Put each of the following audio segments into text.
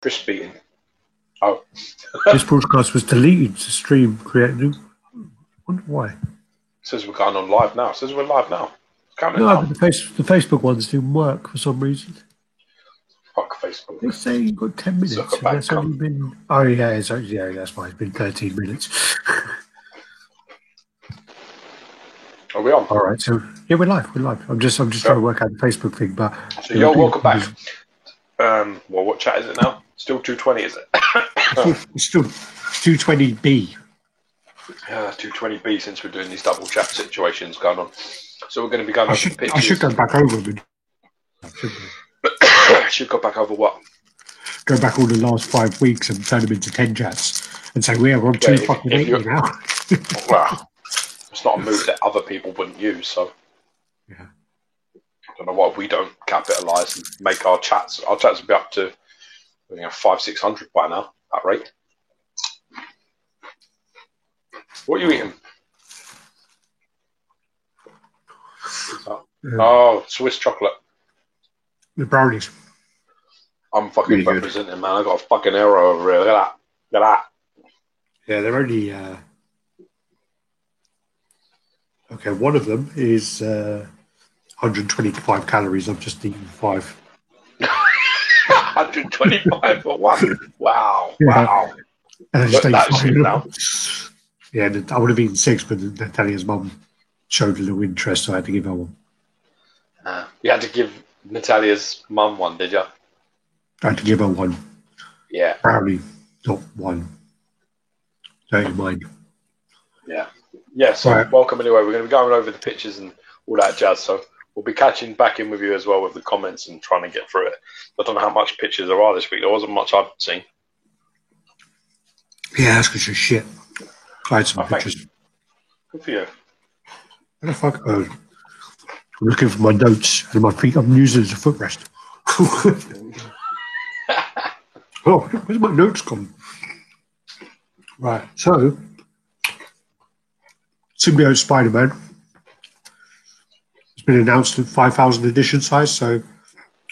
Chris beating. Oh. This broadcast was deleted to stream creative. I wonder why. It says we're going on live now. It says we're live now. No, but the Facebook ones didn't work for some reason. Fuck Facebook. They say you've got 10 minutes. And that's only been. Oh, yeah, that's fine. It's been 13 minutes. Are we on? All right, so yeah, we're live. I'm just trying to work out the Facebook thing, but so welcome back. Well, what chat is it now? Still 220, is it? It's still 220B. Yeah, 220B since we're doing these double chat situations going on. So we're going to be going over the pictures. I should go back over them. Should go back over what? Go back all the last 5 weeks and turn them into 10 chats and say we're on 280 now. Well, it's not a move that other people wouldn't use, so yeah. I don't know why we don't capitalise and make our chats. Our chats will be up to 500-600 by now. At that rate. What are you eating? Oh, Swiss chocolate. The brownies. I'm fucking really representing, good. Man. I got a fucking arrow over here. Look at that. Yeah, they're only. Okay, one of them is 125 calories. I've just eaten 5. 125 for one. Wow. Yeah. Wow. And I just ate that shit now. Yeah, I would have eaten 6, but Natalia's mum showed a little interest, so I had to give her one. You had to give Natalia's mum one, did you? I had to give her one. Yeah. Brownie, not one. Don't mind. Yeah. Yeah, so right. Welcome anyway. We're going to be going over the pictures and all that jazz, so we'll be catching back in with you as well with the comments and trying to get through it. I don't know how much pictures there are this week. There wasn't much I've seen. Yeah, that's because you're shit. I had some pictures. Good for you. What the fuck? I'm looking for my notes and my feet. I'm using it as a footrest. Oh, where's my notes gone? Right, so Symbiote Spider-Man has been announced at 5,000 edition size. So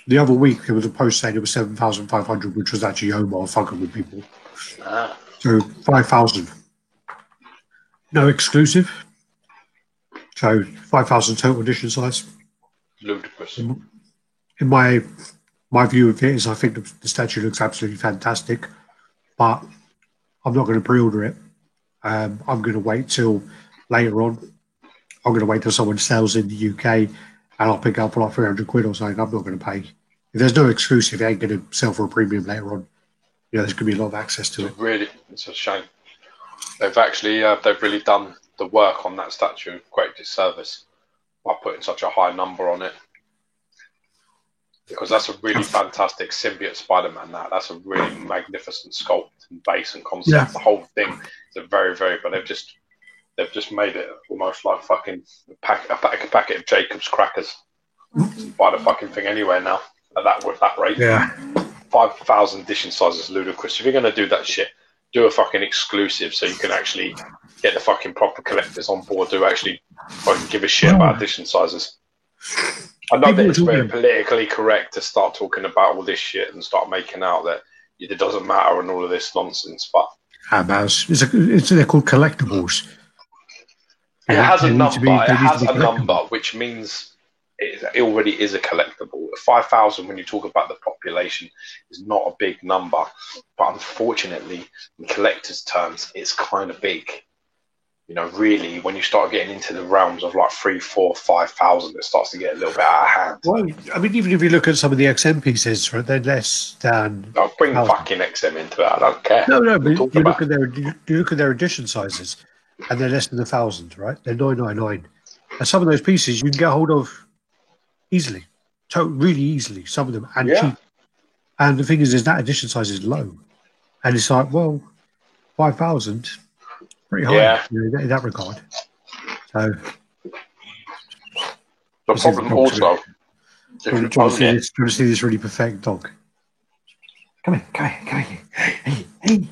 the other week there was a post saying it was 7,500, which was actually Omar fucking with people. So 5,000. No exclusive. So 5,000 total edition size. Ludicrous. In my view of it is I think the statue looks absolutely fantastic, but I'm not going to pre-order it. I'm going to wait till later on. I'm going to wait till someone sells in the UK and I'll pick it up for like 300 quid or something. I'm not going to pay. If there's no exclusive, it ain't going to sell for a premium later on. There's going to be a lot of access to it. Really, it's a shame. They've actually, they've really done the work on that statue. Great disservice by putting such a high number on it. Because that's a really fantastic symbiote Spider-Man. That's a really magnificent sculpt and base and concept. Yeah. The whole thing is a very, very. But they've just made it almost like fucking a packet of Jacob's crackers. Buy the fucking thing anywhere now with that rate. Yeah. 5,000 edition size is ludicrous. If you're going to do that shit, do a fucking exclusive so you can actually get the fucking proper collectors on board to actually fucking give a shit about edition sizes. I know that it's very politically correct to start talking about all this shit and start making out that it doesn't matter and all of this nonsense, but they're called collectibles. It has a number, which means it already is a collectible. 5,000, when you talk about the population, is not a big number, but unfortunately, in collectors' terms, it's kind of big. Really, when you start getting into the realms of like 3,000, 4,000, 5,000, it starts to get a little bit out of hand. Well, I mean, even if you look at some of the XM pieces, right, they're less than. I'll bring fucking XM into it. I don't care. No, but you look at their edition sizes, and they're less than 1,000, right? They're 999, and some of those pieces you can get hold of easily, really easily. Some of them and cheap. And the thing is that edition size is low, and it's like, well, 5,000. Pretty high in that regard. So the problem also. Do you want to see this really perfect dog? Come here. Hey,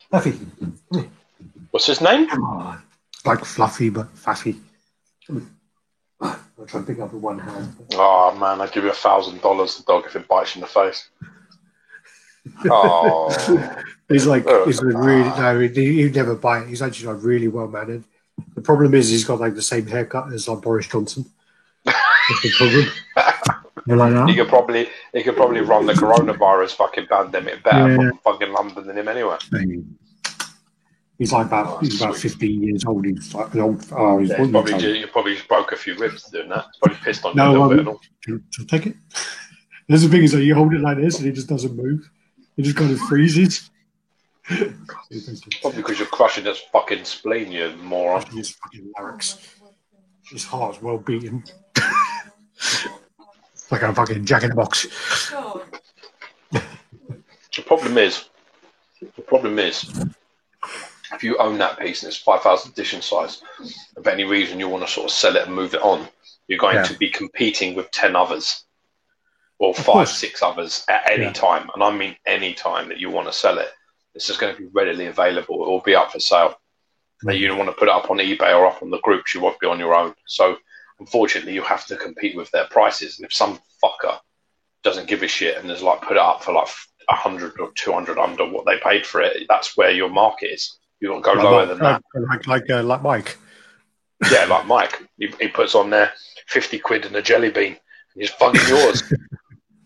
Fluffy. What's his name? Come on. Like Fluffy, but Faffy. I'll try and pick up with one hand. Oh man, I'd give you $1,000 a dog if it bites you in the face. Oh. He's like, he's really, no, he'd never bite. He's actually like really well mannered. The problem is he's got like the same haircut as like Boris Johnson. That's the problem. Like that. He could probably run the coronavirus fucking pandemic better from fucking London than him anyway. He's like about 15 years old. He's like an old. You probably just broke a few ribs doing that. He's probably pissed on you a little bit. And all. Take it. There's the thing is that you hold it like this and it just doesn't move. It just kind of freezes. Probably because you're crushing this fucking spleen, you moron. His fucking larynx. His heart's well beaten. Like a fucking Jack in the Box. The problem is, if you own that piece and it's 5,000 edition size, of any reason you want to sort of sell it and move it on, you're going to be competing with 10 others or 5, 6 others at any time. And I mean any time that you want to sell it. This is going to be readily available. It will be up for sale. You don't want to put it up on eBay or up on the groups. You won't be on your own. So, unfortunately, you have to compete with their prices. And if some fucker doesn't give a shit and has like put it up for like 100 or 200 under what they paid for it, that's where your market is. You don't go lower than that. Like Mike. Yeah, like Mike. He puts on there 50 quid and a jelly bean. And he's fucking yours.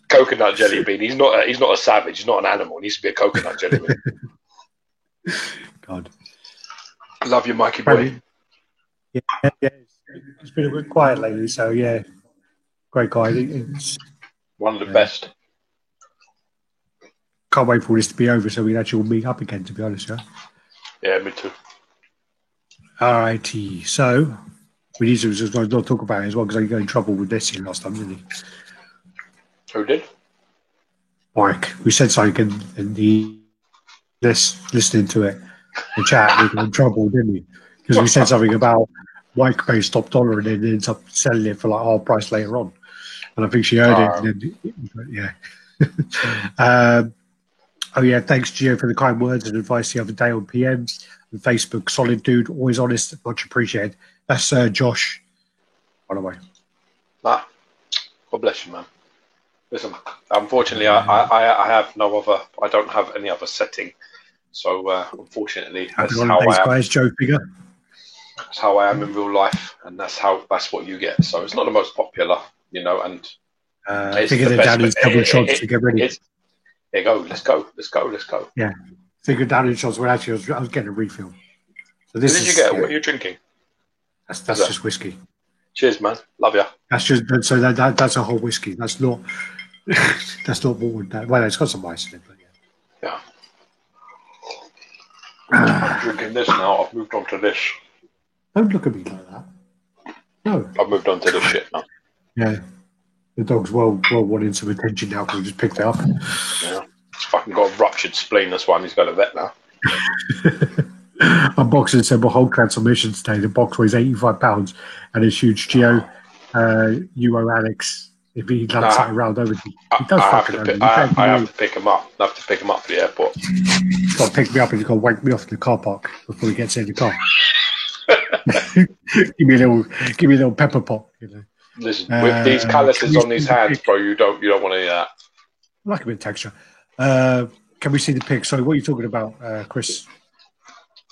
Coconut jelly bean. He's not a savage. He's not an animal. He needs to be a coconut jelly bean. God. Love you, Mikey boy. Yeah. It's been a bit quiet lately, so yeah. Great guy. It's one of the best. Can't wait for this to be over so we can actually all meet up again, to be honest, yeah. Yeah, me too. Alrighty. So we need to just not talk about it as well because I got in trouble with this last time, didn't he? Who did? Mike. We said something and he listening to it, the chat, we got in trouble, didn't we? Because we said something about Mike pays top dollar and then ends up selling it for like half price later on. And I think she heard it. And then, thanks, Gio, for the kind words and advice the other day on PMs and Facebook. Solid dude, always honest, much appreciated. That's Josh, by the way. God bless you, man. Listen, unfortunately, I have no other. I don't have any other setting. So unfortunately, that's how I am. Guys, Joe Figure. That's how I am in real life, and that's what you get. So it's not the most popular, and Figure the down in double shots to get ready. There you go. Let's go. Yeah, Figure down in shots. Well, actually, I was getting a refill. So this did you get? What are you drinking? That's just whiskey. Cheers, man. Love you. That's just so that's a whole whiskey. That's not that's not watered down. Well, it's got some ice in it, but yeah. I'm drinking this now. I've moved on to this. Don't look at me like that. No. I've moved on to this shit now. Yeah. The dog's well wanting some attention now because we just picked it up. Yeah. It's fucking got a ruptured spleen, this one. He's got a vet now. Unboxing several whole transformations today. The box weighs 85 pounds and it's huge. Geo, Uo Alex, if he loves that around over, he does fucking over. I have to pick him up. I have to pick him up for the airport. He's got to pick me up and he's got to wank me off in the car park before he gets in the car. give me a little pepper pot, Listen, with these calluses on these hands, bro, you don't want to hear that. I like a bit of texture. Can we see the pic? Sorry, what are you talking about, Chris?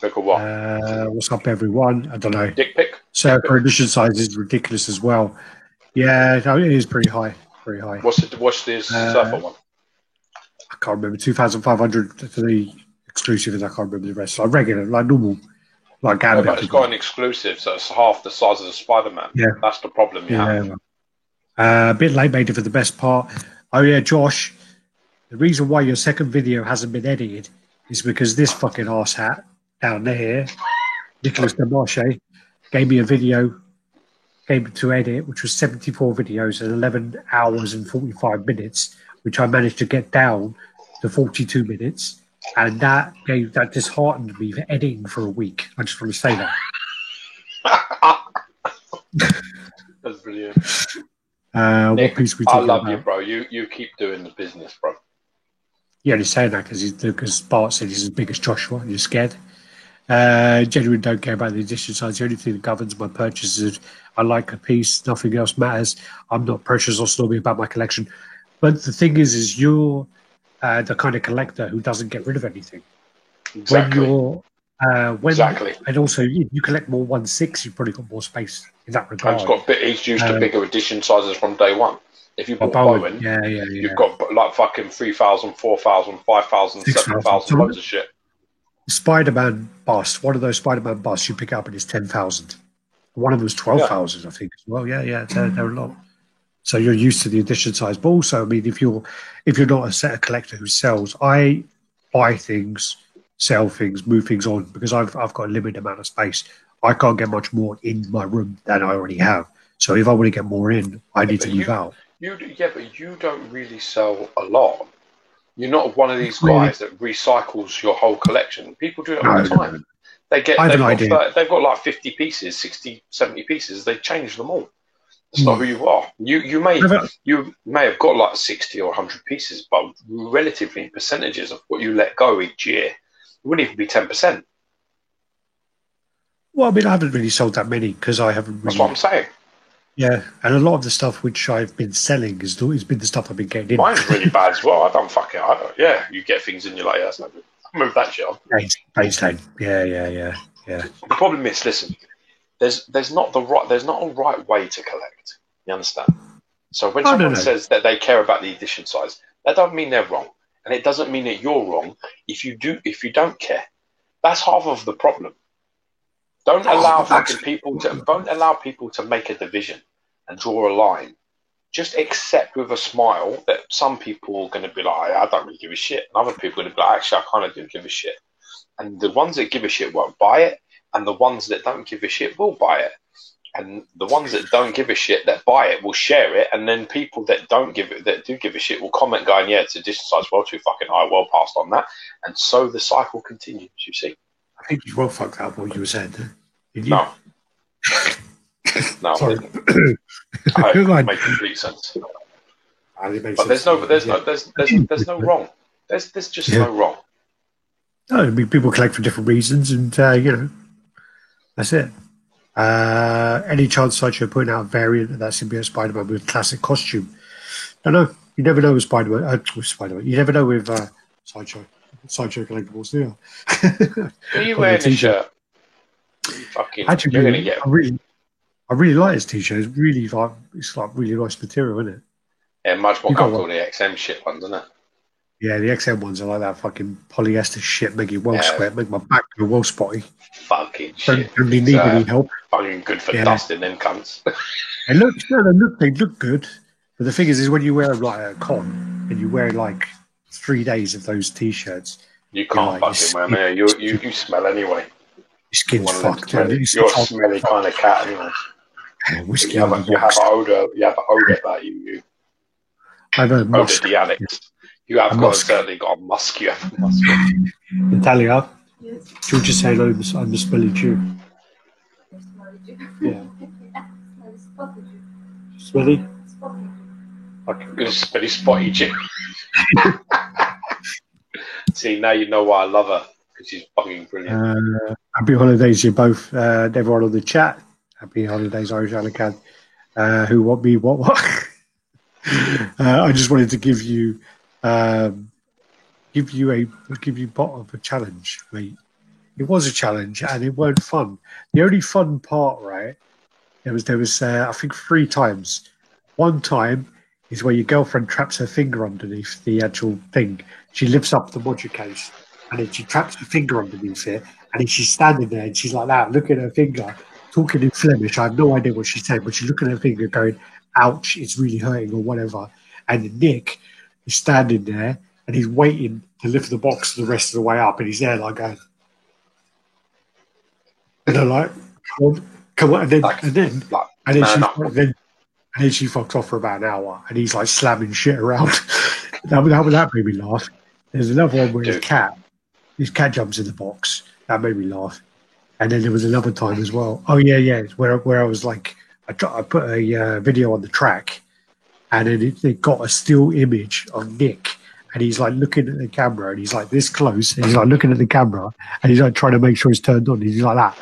Pick of what? What's up, everyone? I don't know. Dick pic? So for edition size is ridiculous as well. Yeah, no, it is pretty high. Pretty high. What's this surfer one? I can't remember. 2,500 for the exclusive, and I can't remember the rest. Like regular, like normal. Like Gambit. But it's got an exclusive, so it's half the size of the Spider-Man. Yeah. That's the problem you have. A bit late made it for the best part. Oh, yeah, Josh, the reason why your second video hasn't been edited is because this fucking arse hat down there, Nicholas Demarche, gave me a video, gave it to edit, which was 74 videos and 11 hours and 45 minutes, which I managed to get down to 42 minutes. And that disheartened me for editing for a week. I just want to say that. That's brilliant. Nick, what piece we talking about? I love you, bro. You keep doing the business, bro. Yeah, he's saying that because Bart said he's as big as Joshua and you're scared. Genuinely don't care about the edition size. The only thing that governs my purchases is I like a piece. Nothing else matters. I'm not precious or snobby about my collection. But the thing is you're the kind of collector who doesn't get rid of anything. Exactly. Exactly. And also, if you collect more 1/6, you've probably got more space in that regard. And he's used to bigger edition sizes from day one. If you bought Bowen, you've got like fucking 3,000, 4,000, 5,000, 7,000, loads of shit. Spider-Man bust, one of those Spider-Man busts you pick up and it's 10,000. One of them was 12,000, I think, as well. Yeah, they're a lot. So you're used to the edition size. But also, I mean, if you're not a set of collector who sells, I buy things, sell things, move things on because I've got a limited amount of space. I can't get much more in my room than I already have. So if I want to get more in, I need to move out. But you don't really sell a lot. You're not one of these guys that recycles your whole collection. People do it all the time. No. They've got like 50 pieces, 60, 70 pieces. They change them all. That's not who you are. You may have got like 60 or 100 pieces, but relatively in percentages of what you let go each year, it wouldn't even be 10%. Well, I mean, I haven't really sold that many because I haven't really... That's what I'm saying. Yeah, and a lot of the stuff which I've been selling has been the stuff I've been getting in. Mine's really bad as well. You get things in your like, that's no good. Move that shit on. Baseline. Yeah. The problem is, listen, there's not a right way to collect. You understand? So when someone says that they care about the edition size, that doesn't mean they're wrong, and it doesn't mean that you're wrong if you don't care. That's half of the problem. Don't allow people to make a division and draw a line. Just accept with a smile that some people are going to be like, I don't really give a shit. And other people are going to be like, actually, I kind of do give a shit. And the ones that give a shit won't buy it. And the ones that don't give a shit will buy it. And the ones that don't give a shit that buy it will share it. And then people that do give a shit will comment going, yeah, it's edition size well too fucking high, well past on that. And so the cycle continues, you see. I think you well fucked up what you were saying. Did you? No. No. Sorry. It makes complete sense. But there's no wrong. There's just no wrong. No, I mean, people collect for different reasons, and that's it. Any chance Sideshow putting out a variant of that symbiote Spider-Man with classic costume? Don't know. You never know with Spider-Man. You never know with Sideshow collectibles, do you? Are you wearing a shirt? Actually, I really like his t-shirt. It's really really nice material, isn't it? Yeah, much more comfortable than the XM shit ones, isn't it? Yeah, the XM ones are like that fucking polyester shit, make it well sweat, make my back go well spotty. Fucking shit. Don't need any help. Fucking good for dusting them cunts. They look good. But the thing is when you wear them like a con and you wear like 3 days of those t-shirts, you can't fucking wear them. You smell anyway. Your skin's fucked. You're a smelly kind of cat anyway. Whiskey you have an odor about you. I have a musk. The Alex. You have certainly got a musk. You have a musk. Natalia, do you just say hello? I'm the smelly Jew. Yeah. Smelly? Good smelly spotty Jew. See, now you know why I love her. Because she's fucking brilliant. Happy holidays, you both. Everyone on the chat. Happy holidays, Irish Alican. Who want me? What? I just wanted to give you part of a challenge, mate. It was a challenge, and it weren't fun. The only fun part, right? There was I think 3 times. One time is where your girlfriend traps her finger underneath the actual thing. She lifts up the module case, and then she traps her finger underneath it, and then she's standing there, and she's like that, looking at her finger, talking in Flemish. I have no idea what she's saying, but she's looking at her finger, going, "Ouch, it's really hurting," or whatever. And Nick is standing there, and he's waiting to lift the box the rest of the way up, and he's there like going, and they're like, "Come on!" And then she fucks off for about an hour, and he's like slamming shit around. that made me laugh. There's another one where his cat jumps in the box. That made me laugh. And then there was another time as well. Oh yeah, it's where I was like, I put a video on the track, and then it got a still image of Nick, and he's like looking at the camera, and he's like this close, and he's like looking at the camera, and he's like trying to make sure it's turned on. He's like that.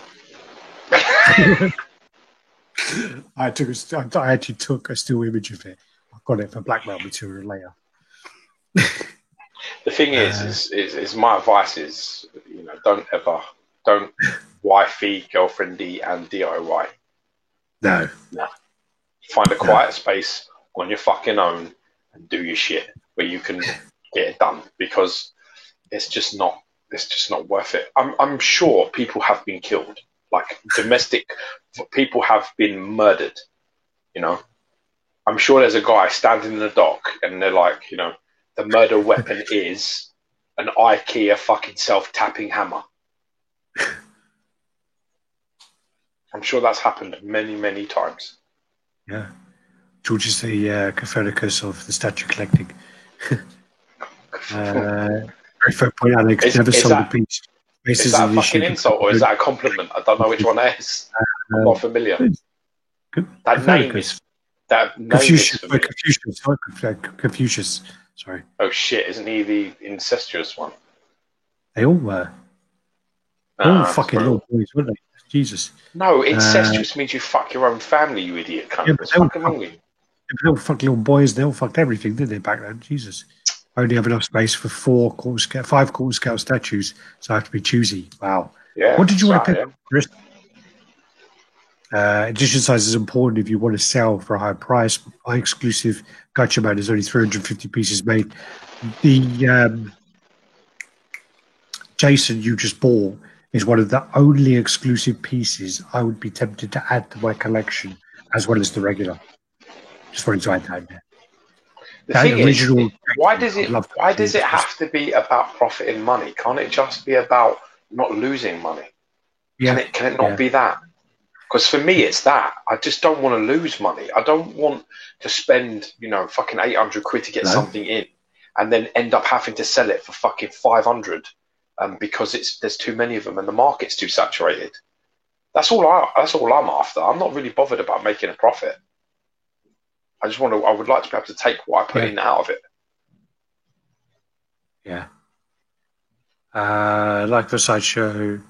I actually took a still image of it. I've got it for blackmail material later. The thing is my advice is, don't wifey, girlfriendy, and DIY. No. Find a quiet space on your fucking own and do your shit where you can get it done, because it's just not worth it. I'm sure people have been killed, like domestic people have been murdered. I'm sure there's a guy standing in the dock and they're like, the murder weapon is an IKEA fucking self-tapping hammer. I'm sure that's happened many, many times. Yeah. George is the Copernicus of the statue collecting. Very fair point, Alex. Never sold a piece. Is that a fucking insult or is that a compliment? I don't know which one it is. I'm not familiar. That name is... Confucius. Sorry. Oh shit! Isn't he the incestuous one? They all were. All fucking little boys, weren't they? Jesus. No, incestuous means you fuck your own family, you idiot cunt. Yeah, what's fucking wrong with you? They all fucked little boys. They all fucked everything, didn't they? Back then, Jesus. I only have enough space for 5 quarter scale statues, so I have to be choosy. Wow. Yeah. What did you want to pick, Chris? Edition size is important if you want to sell for a high price. My exclusive Gacha Man is only 350 pieces made. The Jason you just bought is one of the only exclusive pieces I would be tempted to add to my collection, as well as the regular. Just wanted to add that there. The thing is, why does it have to be about profit and money? Can't it just be about not losing money? Yeah. Can it not be that? Because for me, it's that. I just don't want to lose money. I don't want to spend, fucking 800 quid to get something in and then end up having to sell it for fucking 500 because there's too many of them and the market's too saturated. That's all I'm after. I'm not really bothered about making a profit. I would like to be able to take what I put in out of it. Yeah. Like the sideshow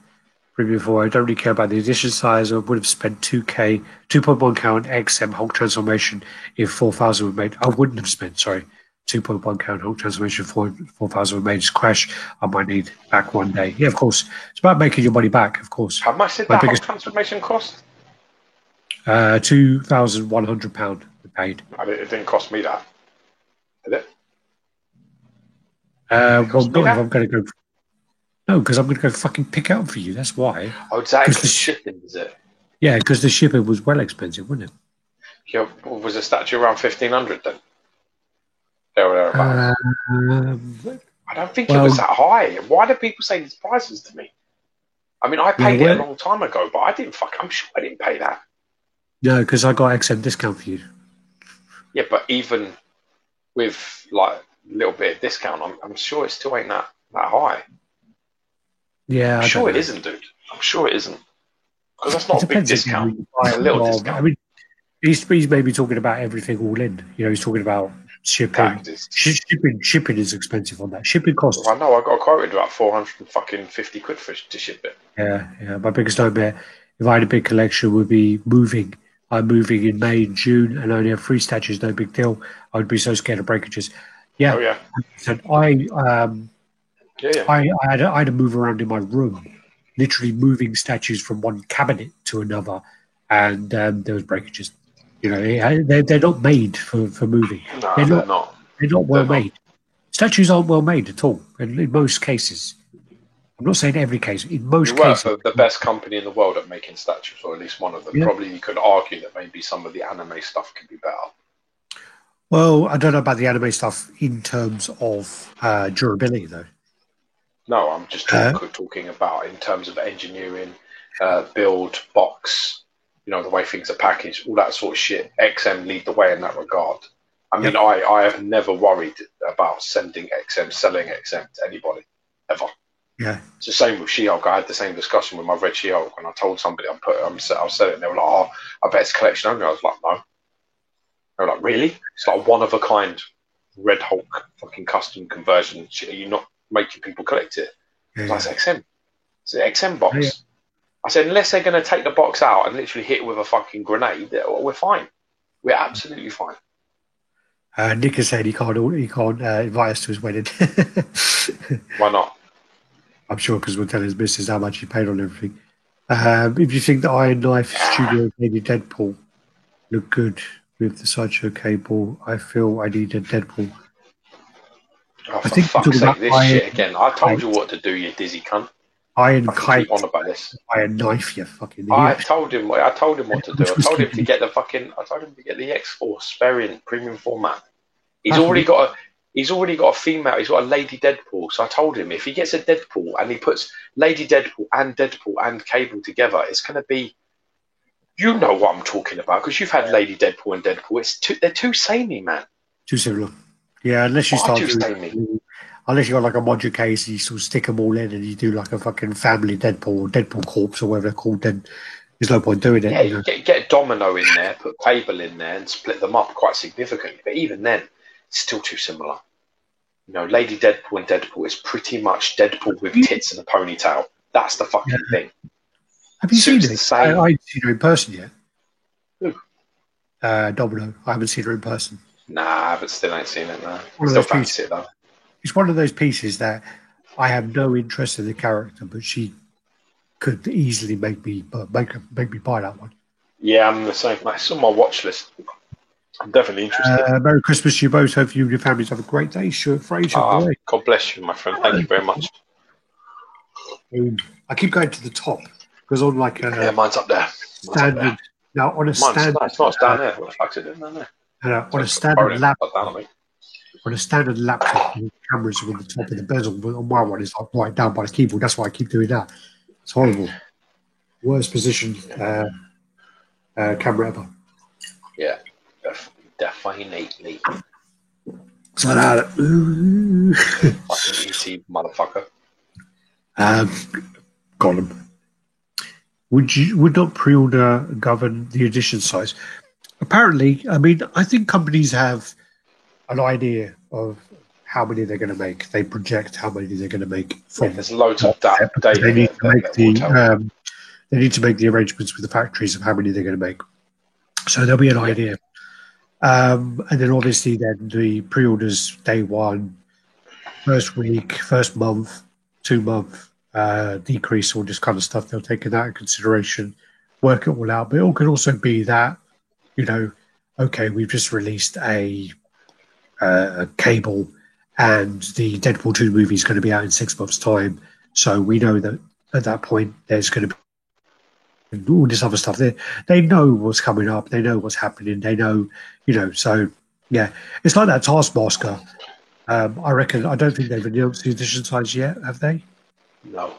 before, I don't really care about the edition size. I would have spent 2K, 2.1 count XM Hulk transformation if 4,000 were made. I wouldn't have spent, 2.1 count Hulk transformation if 4,000 were made. Just crash, I might need back one day. Yeah, of course. It's about making your money back, of course. How much did that Hulk transformation cost? £2,100 paid. It didn't cost me that. Did it? Well, not if I'm going to go... No, because I'm going to go fucking pick out for you. That's why. Oh, exactly. The shipping, is it? Yeah, because the shipping was well expensive, wasn't it? Yeah, was the statue around 1,500 then? There or thereabouts. I don't think it was that high. Why do people say these prices to me? I mean, I paid it a long time ago, but I'm sure I didn't pay that. No, because I got XM discount for you. Yeah, but even with like a little bit of discount, I'm sure it still ain't that high. Yeah, I'm sure it isn't, dude. I'm sure it isn't. Because that's not a big discount. It's a little discount. I mean, he's maybe talking about everything all in. He's talking about shipping. Shipping is expensive on that. Shipping costs. I know. I got quoted about 450 quid to ship it. Yeah. My biggest nightmare, if I had a big collection, would be moving. I'm moving in May and June, and I only have 3 statues. No big deal. I would be so scared of breakages. Yeah. Oh yeah. So I had to move around in my room, literally moving statues from one cabinet to another, and there was breakages. They're not made for moving. No, they're not. They're not well made. Statues aren't well made at all, in most cases. I'm not saying every case. In most cases, for the best company in the world at making statues, or at least one of them. Yeah. Probably you could argue that maybe some of the anime stuff could be better. Well, I don't know about the anime stuff in terms of durability, though. No, I'm just talking about in terms of engineering, build, box, the way things are packaged, all that sort of shit. XM lead the way in that regard. I mean, I have never worried about selling XM to anybody, ever. Yeah. It's the same with She-Hulk. I had the same discussion with my Red She-Hulk when I told somebody I'll sell it, and they were like, "Oh, I bet it's collection only." I was like, "No." They were like, "Really? It's like one of a kind Red Hulk fucking custom conversion. Are you not making people collect it?" Yeah. That's XM. It's an XM box. Yeah. I said, unless they're going to take the box out and literally hit it with a fucking grenade, we're fine. We're absolutely fine. Nick has said he can't invite us to his wedding. Why not? I'm sure because we'll tell his missus how much he paid on everything. If you think the Iron Knife Studio maybe Deadpool look good with the sideshow cable, I feel I need a Deadpool. Oh, for fuck's sake, this shit again. I told you what to do, you dizzy cunt. Iron Kite. Keep on about this. Iron Knife, you fucking idiot. I told him what to do. I told him to get the X-Force variant premium format. He's already got a female. He's got a Lady Deadpool. So I told him if he gets a Deadpool and he puts Lady Deadpool and Cable together, it's going to be. You know what I'm talking about because you've had Lady Deadpool and Deadpool. They're too samey, man. Too similar. Yeah, unless you unless you got like a module case, you sort of stick them all in and you do like a fucking family Deadpool or Deadpool Corpse or whatever they're called, then there's no point doing it. Yeah, you get Domino in there, put Cable in there and split them up quite significantly. But even then, it's still too similar. You know, Lady Deadpool and Deadpool is pretty much Deadpool with tits and a ponytail. That's the fucking thing. Have you seen it? I haven't seen her in person yet. Who? Domino. I haven't seen her in person. Nah, but still ain't seen it now. Still fancy it though. It's one of those pieces that I have no interest in the character, but she could easily make me buy that one. Yeah, I'm the same. It's on my watch list. I'm definitely interested. Merry Christmas to you both. Hope you and your families have a great day. Stuart Fraser. God bless you, my friend. Thank you very much. I keep going to the top because on like mine's up there. Standard. Now on a standard. It's not down there. What the fuck's it doing down there? On a standard laptop. On a standard laptop, the cameras are on the top of the bezel, but on my one, it's like right down by the keyboard. That's why I keep doing that. It's horrible. Worst position camera ever. Yeah, definitely. So that. Fucking ET motherfucker. Got him. Would not pre-order govern the edition size? Apparently, I mean, I think companies have an idea of how many they're going to make. They project how many they're going to make. There's loads of data. They need to make the arrangements with the factories of how many they're going to make. So there'll be an idea. And then obviously then the pre-orders day one, first week, first month, 2 month decrease, all this kind of stuff. They'll take that into consideration, work it all out. But it could also be that, you know, okay, we've just released a Cable and the Deadpool 2 movie is going to be out in 6 months' time. So we know that at that point there's going to be all this other stuff. They know what's coming up. They know what's happening. They know, you know, so yeah. It's like that Taskmaster. I don't think they've announced the edition size yet, have they? No.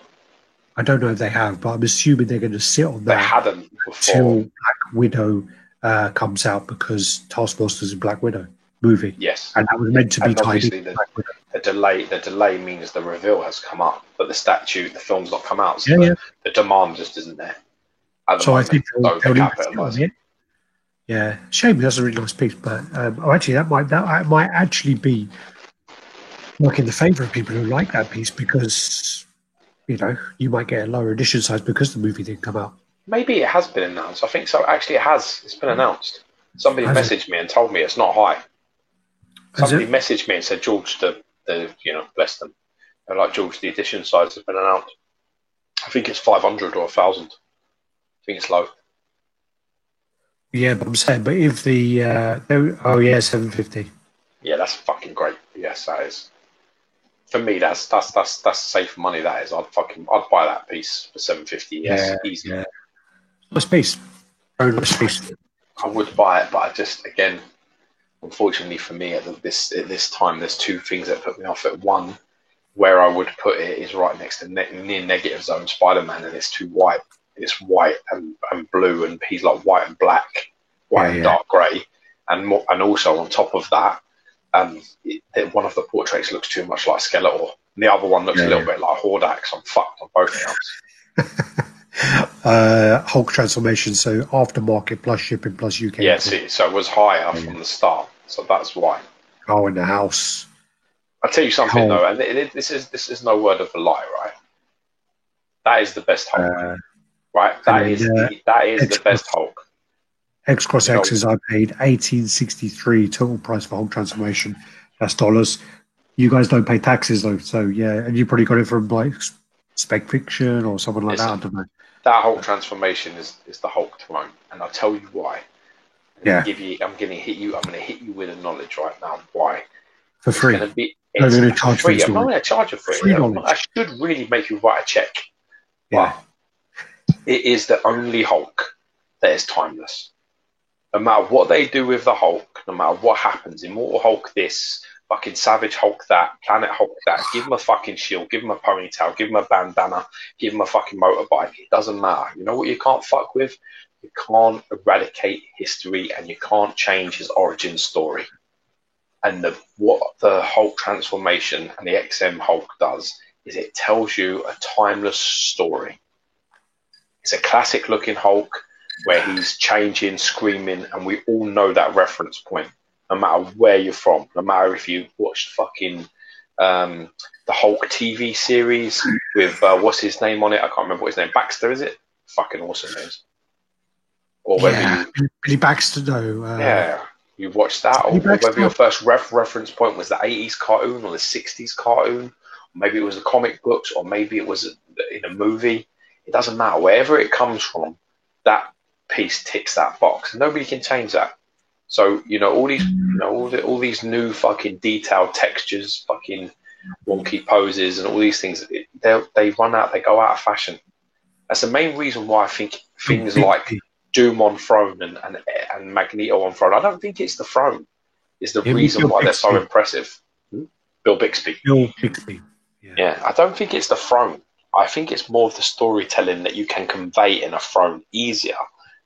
I don't know if they have, but I'm assuming they're going to sit on that. They hadn't before. Till Black Widow comes out because Taskmaster's a Black Widow movie. Yes. And that was meant to be tied in. The delay means the reveal has come up, but the film's not come out. So the demand just isn't there. So I think they'll it. Yeah, shame. That's a really nice piece, but actually, that might actually be work in the favour of people who like that piece because you know you might get a lower edition size because the movie didn't come out. Maybe it has been announced. I think so. Actually, it has. It's been announced. Somebody messaged me and told me it's not high. Somebody messaged me and said, George, the bless them. They're like, George, the edition size has been announced. I think it's 500 or 1,000. I think it's low. Yeah, but I'm saying, but if the 750. Yeah, that's fucking great. Yes, that is. For me, that's safe money. That is. I'd buy that piece for 750. Yes, easy. Yeah. Nice piece. Very nice piece. I would buy it, but I just again, unfortunately for me at this time, there's two things that put me off. At one, where I would put it is right next to near negative zone Spider-Man, and it's too white. It's white and blue, and he's like white and black, and dark grey, and also on top of that, one of the portraits looks too much like Skeletor, and the other one looks a little bit like Hordak. So I'm fucked on both counts. Hulk transformation, so aftermarket plus shipping plus UK. Yeah, so it was higher from the start, so that's why. Oh, in the house. I'll tell you something though, and this is no word of a lie, right? That is the best Hulk. Right, that is the best Hulk. X Cross X's I paid 1863 total price for Hulk transformation. That's dollars. You guys don't pay taxes though, so yeah, and you probably got it from like Spec Fiction or someone like that. I don't know. That Hulk transformation is the Hulk throne, and I'll tell you why. I'm going to hit you with a knowledge right now. Why? For free. I'm not going to charge you for it. I should really make you write a check. Yeah. But it is the only Hulk that is timeless. No matter what they do with the Hulk, no matter what happens, Immortal Hulk this, fucking Savage Hulk that, Planet Hulk that, give him a fucking shield, give him a ponytail, give him a bandana, give him a fucking motorbike. It doesn't matter. You know what you can't fuck with? You can't eradicate history and you can't change his origin story. And what the Hulk transformation and the XM Hulk does is it tells you a timeless story. It's a classic looking Hulk where he's changing, screaming, and we all know that reference point, no matter where you're from, no matter if you watched fucking the Hulk TV series with, what's his name on it? I can't remember what his name, Baxter, is it? Fucking awesome news. Or whether Billy Baxter, no. Yeah, you watched that, or whether your first reference point was the 80s cartoon or the 60s cartoon, or maybe it was the comic books, or maybe it was in a movie. It doesn't matter. Wherever it comes from, that piece ticks that box. Nobody can change that. So, all these, all these new fucking detailed textures, fucking wonky poses, and all these things, they run out. They go out of fashion. That's the main reason why I think things like Doom on Throne and Magneto on Throne. I don't think it's the throne. It's the reason why they're so impressive. Bill Bixby. Yeah, I don't think it's the throne. I think it's more of the storytelling that you can convey in a throne easier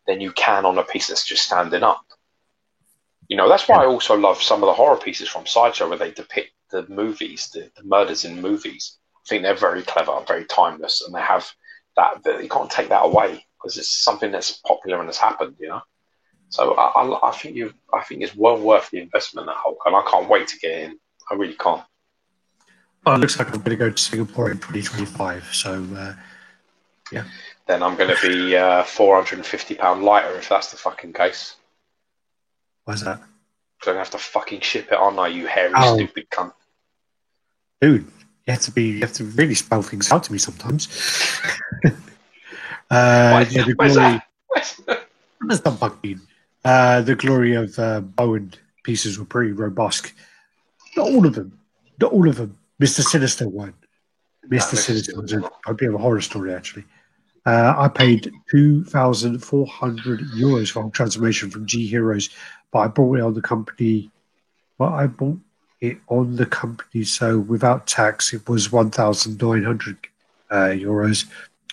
than you can on a piece that's just standing up. That's why I also love some of the horror pieces from Sideshow where they depict the movies, the murders in movies. I think they're very clever, very timeless, and they have that you can't take that away because it's something that's popular and has happened, So I think it's well worth the investment, that Hulk, and I can't wait to get in. I really can't. Well, it looks like I'm going to go to Singapore in 2025, so yeah. Then I'm going to be £450 lighter if that's the fucking case. Why's that? Because I'm going to have to fucking ship it, aren't I, you hairy, stupid cunt. Dude, you have to really spell things out to me sometimes. The glory of Bowen pieces were pretty robust. Not all of them. Mr. Sinister one. Mr. Sinister was a bit of a horror story, actually. I paid €2,400 for transformation from G Heroes, but I bought it on the company. So without tax, it was €1,900.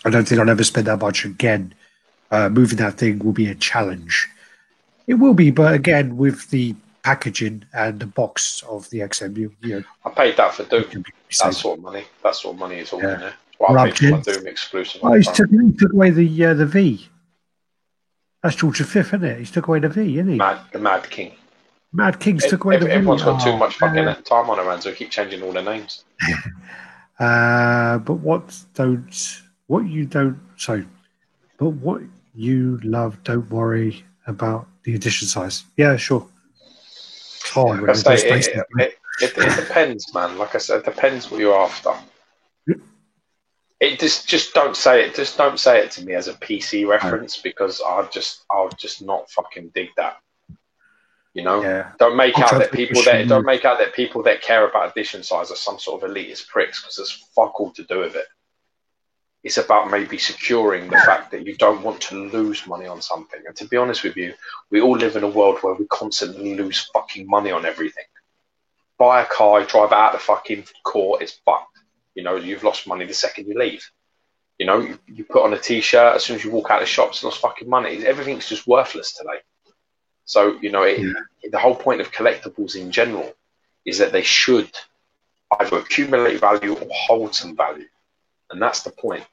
I don't think I'll ever spend that much again. Moving that thing will be a challenge. It will be, but again, with the packaging and the box of the XM, I paid that for Doom. That sort of money. That sort of money is all in there. Well, I paid for my Doom exclusive. Oh, he took away the V. That's George V, isn't it? He took away the V, isn't he? The Mad King. Mad King's took away the V. Everyone's got too much fucking time on their hands, so they keep changing all their names. But what you love, don't worry about the edition size. Yeah, sure. It depends, man. Like I said, it depends what you're after. It just don't say it. Just don't say it to me as a PC reference because I'll just not fucking dig that. Don't make out that people that care about edition size are some sort of elitist pricks because there's fuck all to do with it. It's about maybe securing the fact that you don't want to lose money on something. And to be honest with you, we all live in a world where we constantly lose fucking money on everything. Buy a car, drive it out the fucking court, it's fucked. You've lost money the second you leave. You put on a t-shirt, as soon as you walk out of the shops, it's lost fucking money. Everything's just worthless today. So, the whole point of collectibles in general is that they should either accumulate value or hold some value. And that's the point.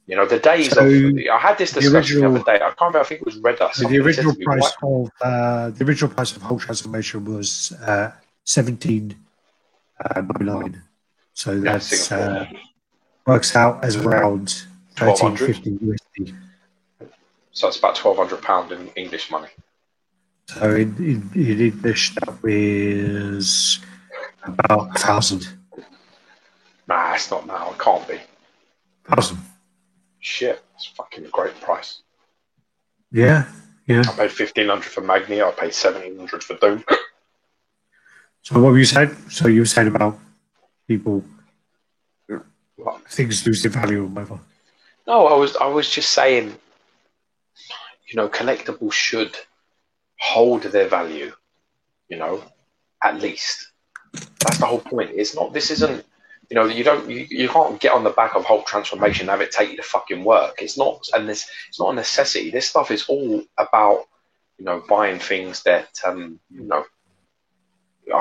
The days of... I had this discussion the other day. I can't remember, I think it was Redder. The original price of Hulk transformation was $17.99. So that's works out as around $13.50 USD. So it's about £1,200 in English money. So in English, that was about 1,000. Nah, it's not now. It can't be. 1,000. Shit, it's fucking a great price. Yeah. I paid 1,500 for Magnia. I paid 1,700 for Doom. So what were you saying? So you were saying about people, things losing value or whatever. No, I was just saying, collectibles should hold their value, at least. That's the whole point. It's not. This isn't. You can't get on the back of Hulk transformation and have it take you to fucking work. It's not, and it's not a necessity. This stuff is all about, buying things that, are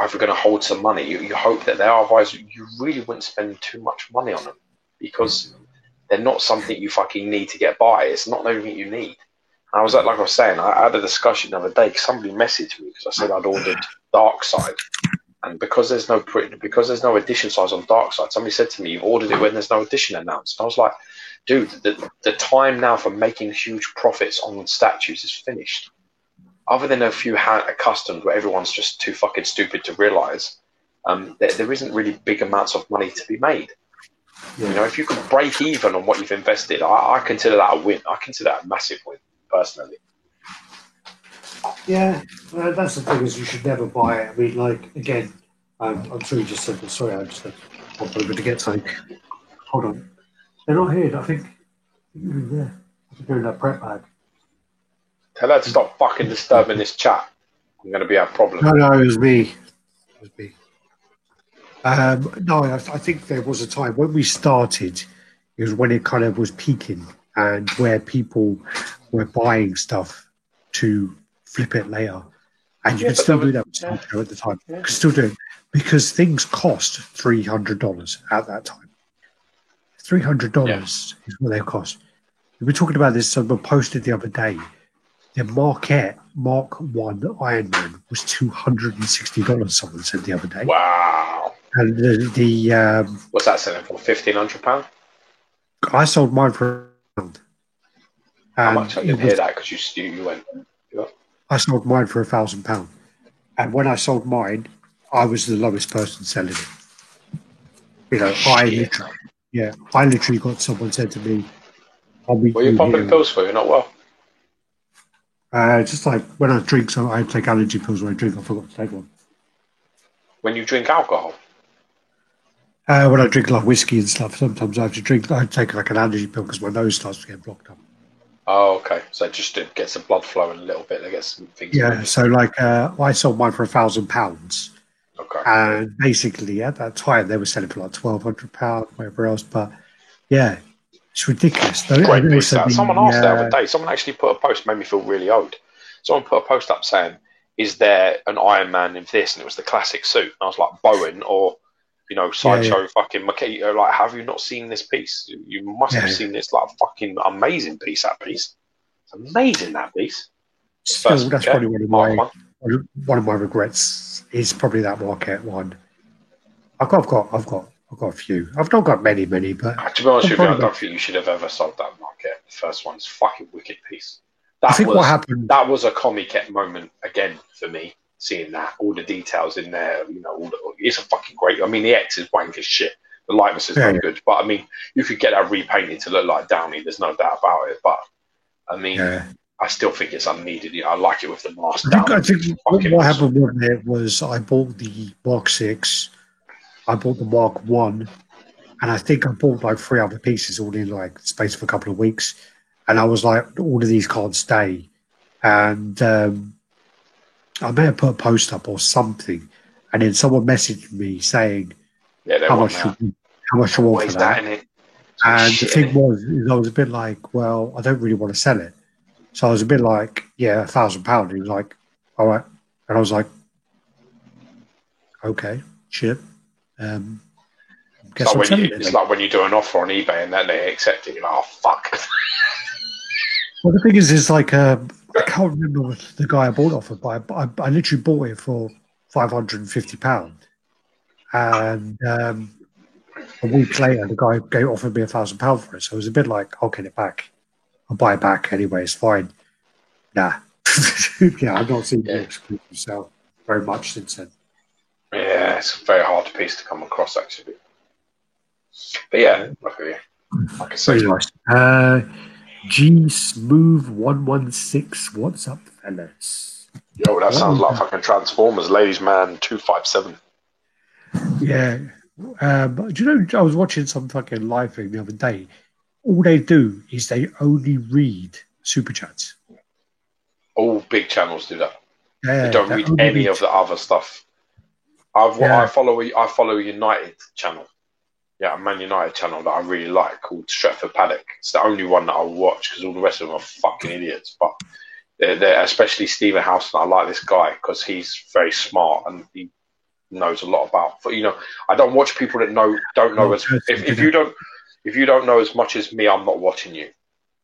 either going to hold some money. You hope that they are, otherwise you really wouldn't spend too much money on them because they're not something you fucking need to get by. It's not everything you need. And like I was saying, I had a discussion the other day because somebody messaged me because I said I'd ordered Darkseid. And because there's no edition size on Darkseid, somebody said to me, "You've ordered it when there's no edition announced." And I was like, "Dude, the time now for making huge profits on statues is finished. Other than a few accustomed, where everyone's just too fucking stupid to realise, there isn't really big amounts of money to be made. Yeah. If you can break even on what you've invested, I consider that a win. I consider that a massive win, personally." Yeah, that's the thing, is you should never buy it. I mean, like, again, I'm sure you just said this. Sorry, I just want to get something. Hold on. They're not here. I think they're in that prep bag. Tell her to stop fucking disturbing this chat. I'm going to be a problem. No, it was me. No, I think there was a time when we started, it was when it kind of was peaking and where people were buying stuff to flip it later. And you could still do that with Sideshow at the time. You could still do it because things cost $300 at that time. $300 is what they cost. We were talking about this, someone posted the other day. The Marquette Mark I Iron Man was $260, someone said the other day. Wow. And the what's that selling for? £1,500? I sold mine for £1,000. How much? I didn't hear that because you went. I sold mine for £1,000, and when I sold mine, I was the lowest person selling it. I literally got someone said to me, "I'll meet you." What are you popping pills for? You're not well. Just like when I drink, so I take allergy pills when I drink. I forgot to take one. When you drink alcohol? When I drink like whiskey and stuff, sometimes I have to drink. I take like an allergy pill because my nose starts to get blocked up. Oh, okay. So just to get some blood flowing a little bit, they get some things. Yeah. Moving. So like, I sold mine for £1,000. Okay. And basically, at that time, they were selling for like £1,200, whatever else. But yeah, it's ridiculous. Great piece. Someone asked the other day. Someone actually put a post, made me feel really old. Someone put a post up saying, "Is there an Iron Man in this?" And it was the classic suit. And I was like, Bowen or Sideshow fucking Makita. Like, have you not seen this piece? You must have seen this like fucking amazing piece. That piece, it's amazing. That piece. Still, that's probably one of my regrets. Is probably that Marquette one. I've got a few. I've not got many, but to be honest with you, I don't think you should have ever sold that Marquette. The first one's fucking wicked piece. What happened? That was a Comiket moment again for me. Seeing that, all the details in there, it's a fucking great. I mean, the X is wank as shit. The likeness is very good, but I mean, you could get that repainted to look like Downey. There's no doubt about it. But I mean, I still think it's unneeded. I like it with the mask. I think what happened with it was I bought the Mark 6, I bought the Mark 1, and I think I bought like 3 other pieces all in like the space of a couple of weeks. And I was like, all of these can't stay. And I may have put a post up or something, and then someone messaged me saying, "How much you want for that?" And the thing was, I was a bit like, "Well, I don't really want to sell it," so I was a bit like, "Yeah, £1,000." He was like, "All right," and I was like, "Okay, shit." It's like when you do an offer on eBay and then they accept it. You're like, "Oh fuck." Well, the thing is like, I can't remember what the guy I bought off of, but I literally bought it for £550, and a week later the guy offered me £1,000 for it. So it was a bit like, I'll get it back. I'll buy it back anyway. It's fine. Nah. Yeah, I've not seen the exclusive sell very much since then. Yeah, it's a very hard piece to come across, actually. But yeah, okay. Like I say, nice. G Smooth 116. What's up, fellas? Yo, that sounds like fucking Transformers. Ladies Man 257. Yeah. But do you know, I was watching some fucking live thing the other day. All they do is they only read super chats. All big channels do that. Yeah, they don't read any of the other stuff. I follow a United channel. Yeah, a Man United channel that I really like called Stretford Paddock. It's the only one that I'll watch because all the rest of them are fucking idiots. But they're especially Stephen Howson. I like this guy because he's very smart and he knows a lot about. You know, I don't watch people that don't know as if you don't know as much as me, I'm not watching you.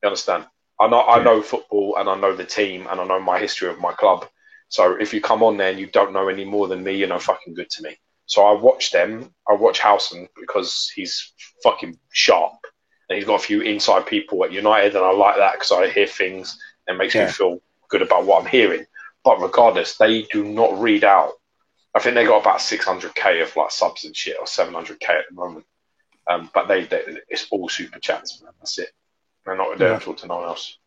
You understand? I know football and I know the team and I know my history of my club. So if you come on there and you don't know any more than me, you're no fucking good to me. So I watch them. I watch Howson because he's fucking sharp and he's got a few inside people at United, and I like that because I hear things and it makes me feel good about what I'm hearing. But regardless, they do not read out. I think they got about 600k of like subs and shit, or 700k at the moment. But they it's all super chats, man. That's it. They're not there to talk to no one else.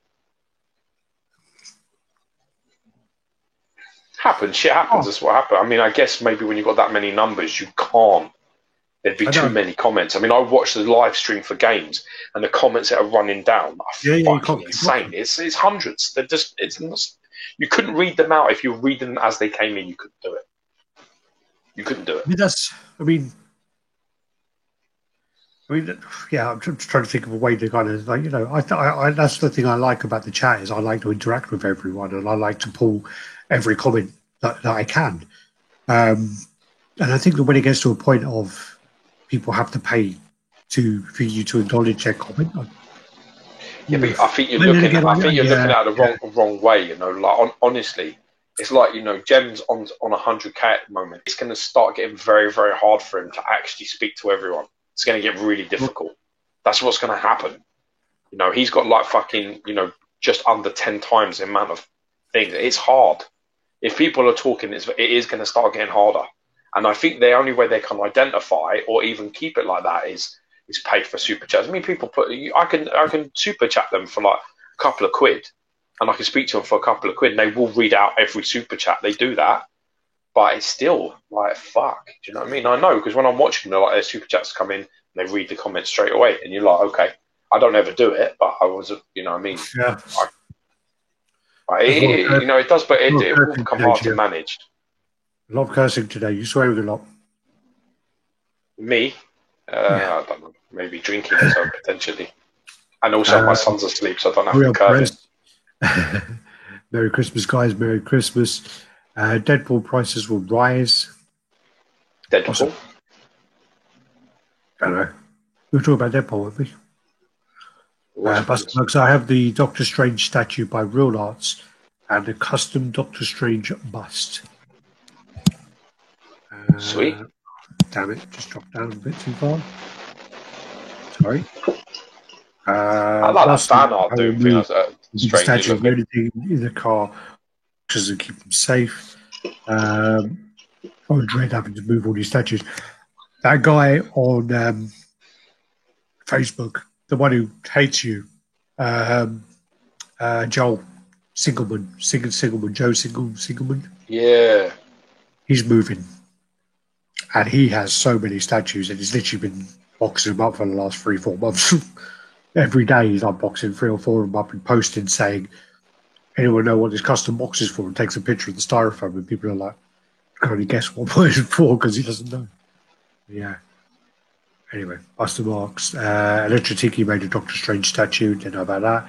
Shit happens. That's what happened. I mean, I guess maybe when you've got that many numbers, you can't. There'd be too many comments. I mean, I watch the live stream for games, and the comments that are running down are fucking insane. It's hundreds. They're just you couldn't read them out if you read them as they came in. You couldn't do it. You couldn't do it. I mean, yeah, I'm just trying to think of a way to kind of, like, you know, I that's the thing I like about the chat is I like to interact with everyone and I like to pull every comment that I can. And I think that when it gets to a point of people have to pay for you to acknowledge their comment. Yeah, but I think you're looking at it the wrong way, you know, like honestly. It's like, you know, Jem's on 100k at the moment. It's going to start getting very, very hard for him to actually speak to everyone. It's going to get really difficult. That's what's going to happen. You know, he's got like fucking, you know, just under 10 times the amount of things. It's hard. If people are talking, it is going to start getting harder. And I think the only way they can identify or even keep it like that is pay for super chats. I mean, people I can super chat them for like a couple of quid, and I can speak to them for a couple of quid, and they will read out every super chat. They do that. But it's still like, fuck. Do you know what I mean? I know, because when I'm watching them, like, their super chats come in and they read the comments straight away. And you're like, okay, I don't ever do it, but I was, you know what I mean? Yeah. You know, it does, but it will become hard to manage. A lot of cursing today. You swearing a lot. Me? I don't know. Maybe drinking, so potentially. And also, my son's asleep, so I don't have to curse him. Merry Christmas, guys. Merry Christmas. Deadpool prices will rise. Deadpool? I don't know. We were talking about Deadpool, weren't we? Because I have the Doctor Strange statue by Real Arts and a custom Doctor Strange bust. Sweet. Damn it, just dropped down a bit too far. Sorry. I like that fan art, dude. The statue of anything in the car just to keep them safe. I would dread having to move all these statues. That guy on Facebook, the one who hates you, Joel Singelman, Joe Singelman. Yeah. He's moving. And he has so many statues, and he's literally been boxing them up for the last 3-4 months. Every day he's unboxing 3 or 4 of them up and posting saying, anyone know what this custom box is for? And takes a picture of the styrofoam, and people are like, I can only guess what it's for because he doesn't know. Yeah. Anyway, Buster Marks. Electra Tiki made a Doctor Strange statue. Didn't know about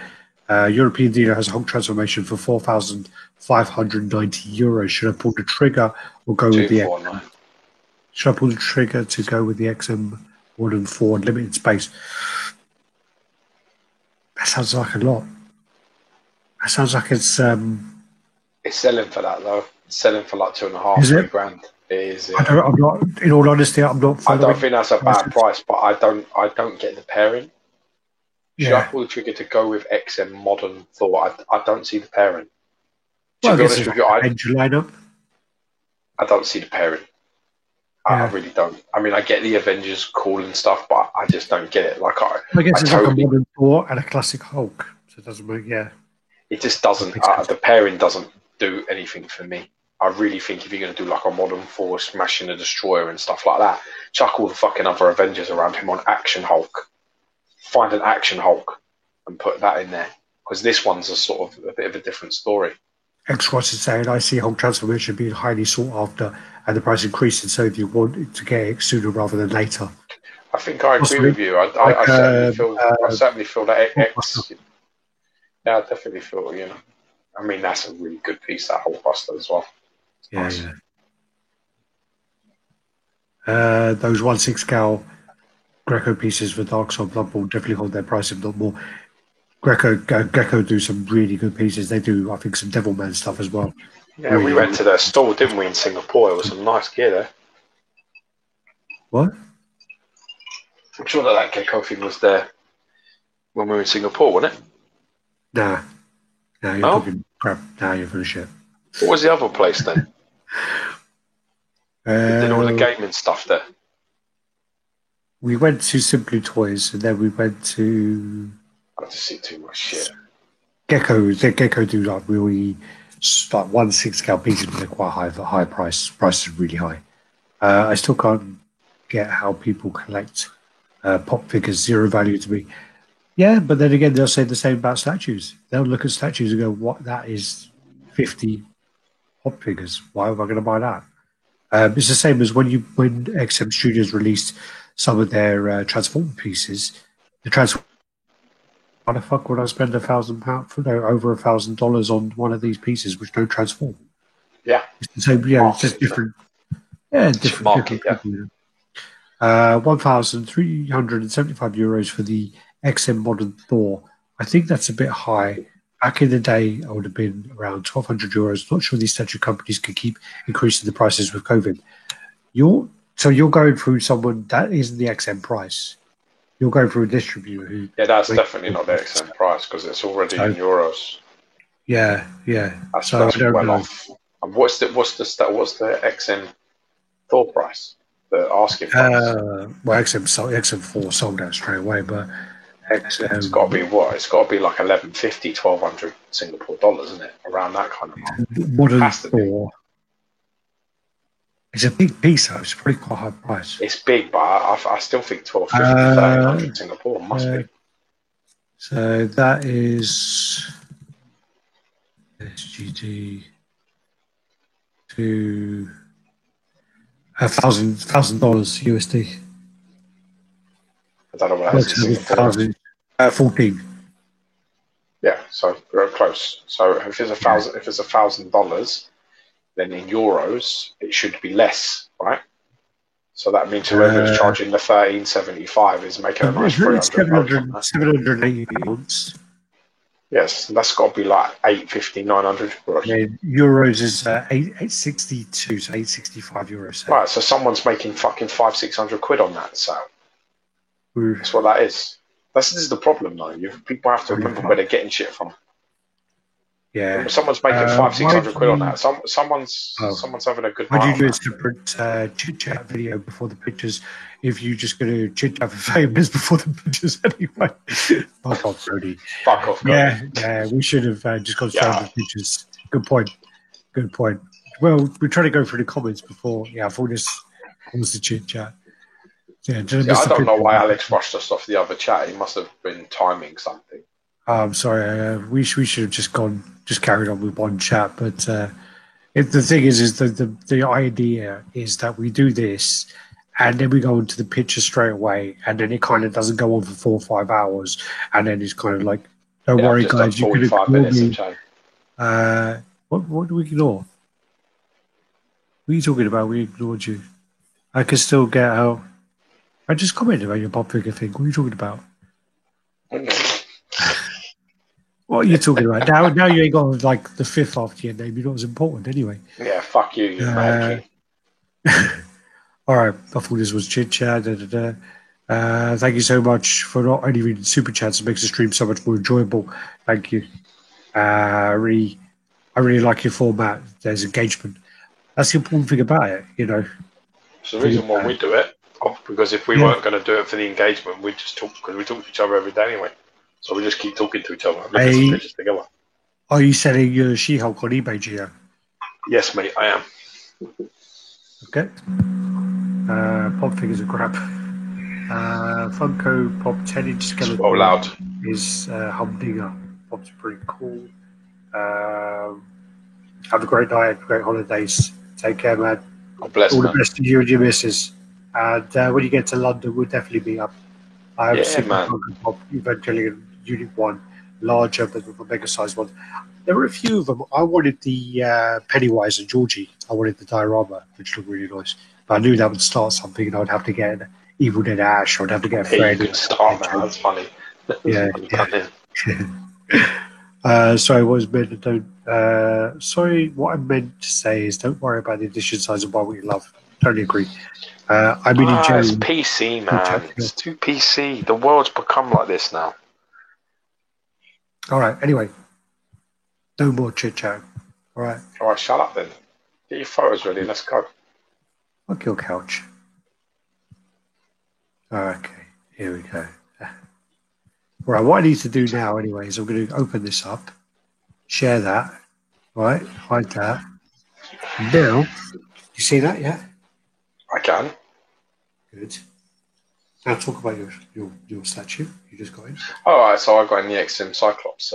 that. European dealer has a Hulk transformation for €4,590. Should I pull the trigger or go with the XM? Should I pull the trigger to go with the XM 1 and 4 limited space? That sounds like a lot. That sounds like it's selling for that though. It's selling for like 2.5, 3 grand. It is. Yeah. I'm not. In all honesty, I'm not. I don't think that's a bad price, but I don't get the pairing. Should I pull the trigger to go with XM Modern Thor? I don't see the pairing. To be honest with you, lineup. I don't see the pairing. I really don't. I mean, I get the Avengers cool and stuff, but I just don't get it. Like I guess it's totally, like a Modern Thor and a classic Hulk, so it doesn't make It just doesn't. The pairing doesn't do anything for me. I really think if you're going to do like a Modern Thor smashing a destroyer and stuff like that, chuck all the fucking other Avengers around him on Action Hulk. Find an Action Hulk and put that in there, because this one's a sort of a bit of a different story. X-Ross is saying, I see Hulk transformation being highly sought after and the price increasing, so if you want to get it sooner rather than later. I think I agree with you. I certainly feel that X. Yeah, I definitely feel, I mean, that's a really good piece, that Hulkbuster as well. Nice. Those 1/6 scale Greco pieces for Darkseid Blood Bowl definitely hold their price, if not more. Greco do some really good pieces. They do, I think, some Devilman stuff as well. Yeah, really we went to their store, didn't we, in Singapore? There was some nice gear there. What? I'm sure that Gecko thing was there when we were in Singapore, wasn't it? Nah, you're talking crap. Nah, you're full of shit. What was the other place then? Did all the gaming stuff there? We went to Simply Toys, and then we went to... I just see too much shit. Gecko do like really like 1/6 scale pieces, but they're quite high price. Price is really high. I still can't get how people collect pop figures, zero value to me. Yeah, but then again, they'll say the same about statues. They'll look at statues and go, "What? That is 50 pop figures. Why am I going to buy that?" It's the same as when XM Studios released some of their Transformer pieces. The Transformer. Why the fuck would I spend £1,000 over $1,000 on one of these pieces which don't transform? Yeah, it's the same. Yeah, it's just different. Yeah, different market. Different, €1,375 for the XM Modern Thor. I think that's a bit high. Back in the day, I would have been around €1,200. Not sure these statue companies can keep increasing the prices with COVID. You're going through someone that isn't the XM price. You'll go through a distributor who... Yeah, that's definitely not the XM price because it's already in euros. Yeah. That's well off. And what's the XM Thor price? The asking price? Well, XM4 sold out straight away, but XM... It's got to be what? It's got to be like 1,150, 1,200 Singapore dollars, isn't it? Around that kind of mark. Modern Thor... It's a big piece, though. It's probably quite a high price. It's big, but I still think 1,250, 1,300 Singapore must be. So that is SGD to $1,000 USD. I don't know what that is in Singapore. 14. Yeah, so very close. So if it's $1,000, then in euros it should be less, right? So that means whoever is charging the 13.75 is making a nice 780 pounds. Yes, that's got to be like 850, 900 euros. Yeah, euros is 862, so 865 euros. Right, so someone's making fucking 500-600 quid on that. So that's what that is. This is the problem, though. People have to remember where they're getting shit from. Yeah, someone's making 500-600 quid on that. Someone's having a good night. Why do you do a separate chit chat video before the pictures? If you're just going to chit chat for 5 minutes before the pictures anyway. Fuck off, Cody. Fuck off, Cody. Yeah. We should have just gone straight to the pictures. Good point. Well, we're trying to go through the comments before. Yeah, I thought this was the chit chat. Yeah, I don't know why Alex rushed us off the other chat. He must have been timing something. I'm sorry. We should have just carried on with one chat. But the thing is the idea is that we do this, and then we go into the picture straight away, and then it kind of doesn't go on for 4 or 5 hours, and then it's kind of like, don't worry, guys, you can ignore me. What do we ignore? What are you talking about? We ignored you. I can still get out. I just commented about your pop figure thing. What are you talking about? What are you talking about? Now you ain't got like the 5th after your name. You're not as important anyway. Yeah, fuck you, you mad kid. All right, I thought this was chit chat. Thank you so much for not only reading super chats. It makes the stream so much more enjoyable. Thank you. I really like your format. There's engagement. That's the important thing about it, you know. It's the reason why we do it. Because if we weren't going to do it for the engagement, we'd just talk, because we talk to each other every day anyway. So we just keep talking to each other. Look at some pictures together. Are you selling your She-Hulk on eBay, Gio? Yes, mate, I am. Okay. Pop figures are crap. Funko Pop 10-inch skeleton. Well loud. Is Humdinger. Pop's pretty cool. Have a great night, great holidays. Take care, man. God bless, all man. The best to you and your missus. And when you get to London, we'll definitely meet up. I have seen Funko Pop Evangelion Unit 1, larger than the mega size one. There were a few of them. I wanted the Pennywise and Georgie. I wanted the diorama, which looked really nice. But I knew that would start something, and I'd have to get an Evil Dead Ash, or I'd have to get a Fred. You can start now. That's funny. Yeah. Sorry, what was meant to don't. Sorry, what I meant to say is don't worry about the edition size and buy what you love. Totally agree. I mean, in general, it's PC, man. It's too PC. The world's become like this now. All right. Anyway, no more chit chat. All right. All right. Shut up then. Get your photos ready. Let's go. Fuck your couch. Okay. Here we go. Right, what I need to do now, anyway, is I'm going to open this up, share that, right, hide that. Now, you see that, yeah? I can. Good. Now talk about your statue you just got in. All right, so I got in the XM Cyclops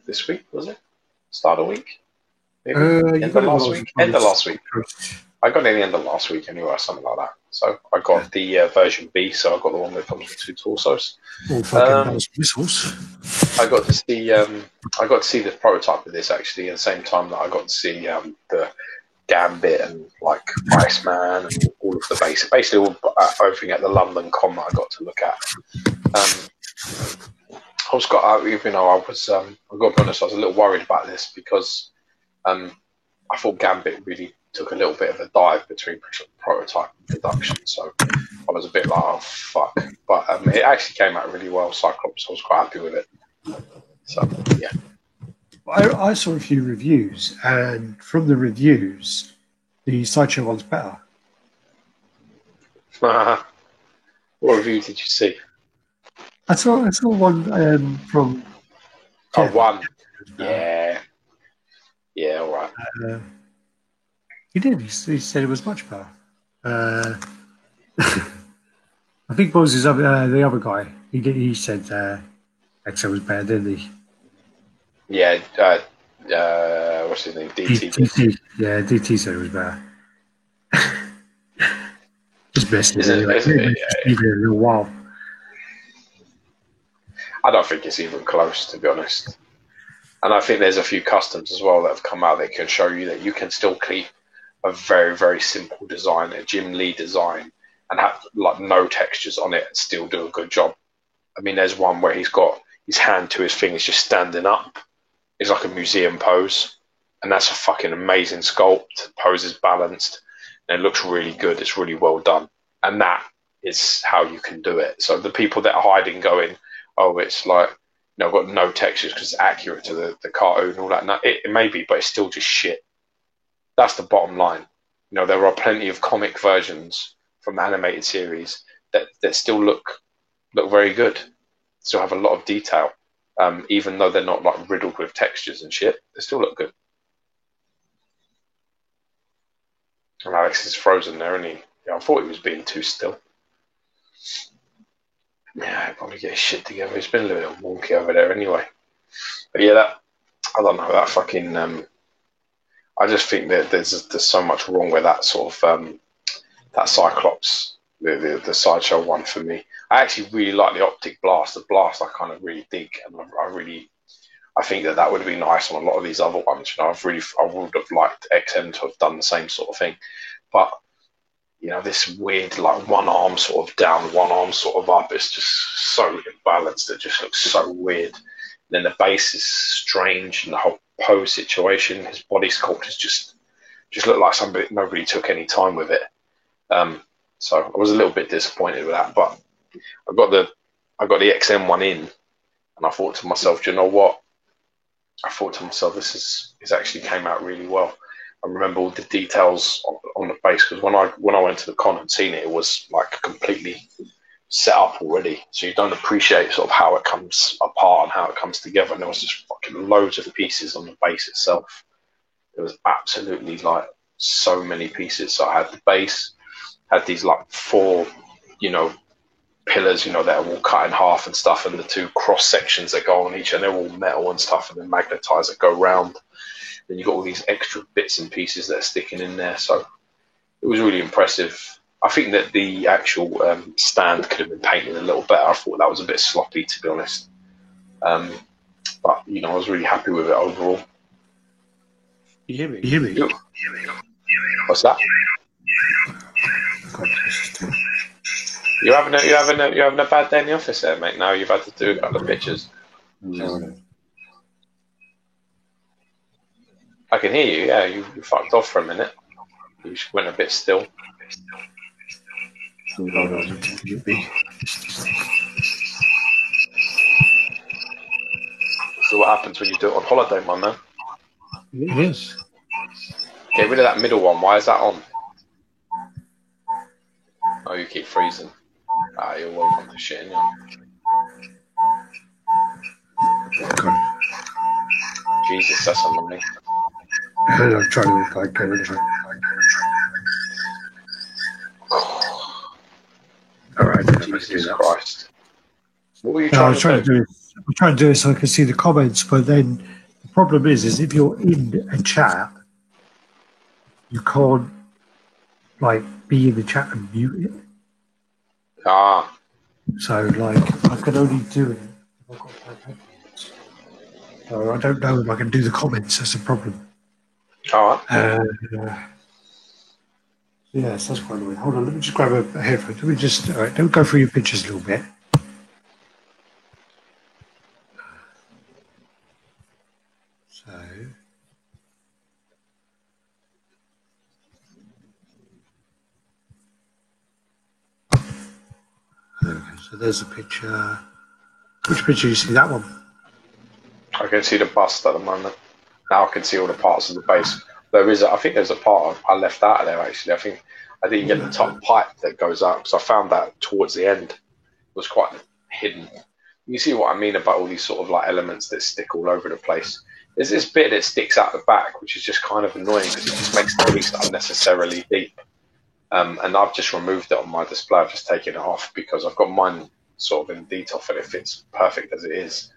this week, was it? Start of the week? Maybe end of last week? End of last week. I got it in the end of last week anyway, or something like that. So I got the version B, so I got the one that comes with 2 torsos. Oh, fucking missiles. I got to see the prototype of this actually at the same time that I got to see the Gambit and like Iceman and all of the basically all everything at the London Con that I got to look at. I got to be honest, I was a little worried about this because I thought Gambit really took a little bit of a dive between prototype and production, so I was a bit like, oh fuck. But it actually came out really well, Cyclops. I was quite happy with it. So yeah. I saw a few reviews, and from the reviews, the Sideshow one's better. What review did you see? I saw one from. Oh, one. Yeah. Yeah, all right. He did. He said it was much better. I think what was the other guy? He said XO was better, didn't he? Yeah. What's his name? DT. DT. Yeah, DT said it was better. Just messing with it. Even a little while. I don't think it's even close, to be honest. And I think there's a few customs as well that have come out that can show you that you can still keep a very, very simple design, a Jim Lee design, and have like no textures on it and still do a good job. I mean, there's one where he's got his hand to his thing is just standing up. It's like a museum pose, and that's a fucking amazing sculpt. Pose is balanced, and it looks really good. It's really well done, and that is how you can do it. So the people that are hiding, going, "Oh, it's like, got no textures because it's accurate to the cartoon and all that." No, it may be, but it's still just shit. That's the bottom line. There are plenty of comic versions from animated series that still look very good. Still have a lot of detail, even though they're not like riddled with textures and shit. They still look good. And Alex is frozen there, isn't he? Yeah, I thought he was being too still. Yeah, he'll probably get his shit together. He's been a little bit wonky over there anyway. But yeah, I don't know, that fucking. I just think that there's so much wrong with that sort of that Cyclops, the Sideshow one for me. I actually really like the Optic Blast. The Blast I kind of really dig, and I think that would have been nice on a lot of these other ones. I would have liked XM to have done the same sort of thing, but this weird like one arm sort of down, one arm sort of up. It's just so imbalanced. It just looks so weird. And then the base is strange, and the whole pose situation. His body sculpt is just looked like nobody took any time with it. So I was a little bit disappointed with that, but I got the XM one in, and I thought to myself, do you know what? I thought to myself, this actually came out really well. I remember all the details on the base, because when I went to the con and seen it, it was like completely set up already. So you don't appreciate sort of how it comes apart and how it comes together. And there was just fucking loads of pieces on the base itself. It was absolutely like so many pieces. So I had the base, had these like 4, pillars, that are all cut in half and stuff, and the 2 cross sections that go on each, and they're all metal and stuff, and then magnetized that go round. Then you've got all these extra bits and pieces that are sticking in there. So it was really impressive. I think that the actual stand could have been painted a little better. I thought that was a bit sloppy, to be honest. But, I was really happy with it overall. You hear me? You hear me? What's that? You're having a bad day in the office there, mate. Now you've had to do a couple of pictures. I can hear you. Yeah, you fucked off for a minute. You just went a bit still. So what happens when you do it on holiday, my man? It is. Get rid of that middle one. Why is that on? Oh, you keep freezing. You're welcome to shitting, yeah. Jesus, that's annoying. I'm trying to get rid of it. All right, Jesus Christ. What were you trying to do? I'm trying to do it so I can see the comments, but then the problem is if you're in a chat, you can't be in the chat and mute it. So I can only do it if I've got headphones. So I don't know if I can do the comments. That's a problem. All right. Yes, that's quite annoying. Hold on, let me just grab a headphone. Let me just, all right, don't go through your pictures a little bit. So. Okay, so there's a picture. Which picture do you see? That one? I can see the bust at the moment. Now I can see all the parts of the base. I think there's a part I left out of there, actually. I think I didn't get the top pipe that goes up, because I found that towards the end. It was quite hidden. You see what I mean about all these sort of elements that stick all over the place. There's this bit that sticks out the back, which is just kind of annoying, because it just makes the piece unnecessarily deep. And I've just removed it on my display. I've just taken it off because I've got mine sort of in DTOF and it fits perfect as it is.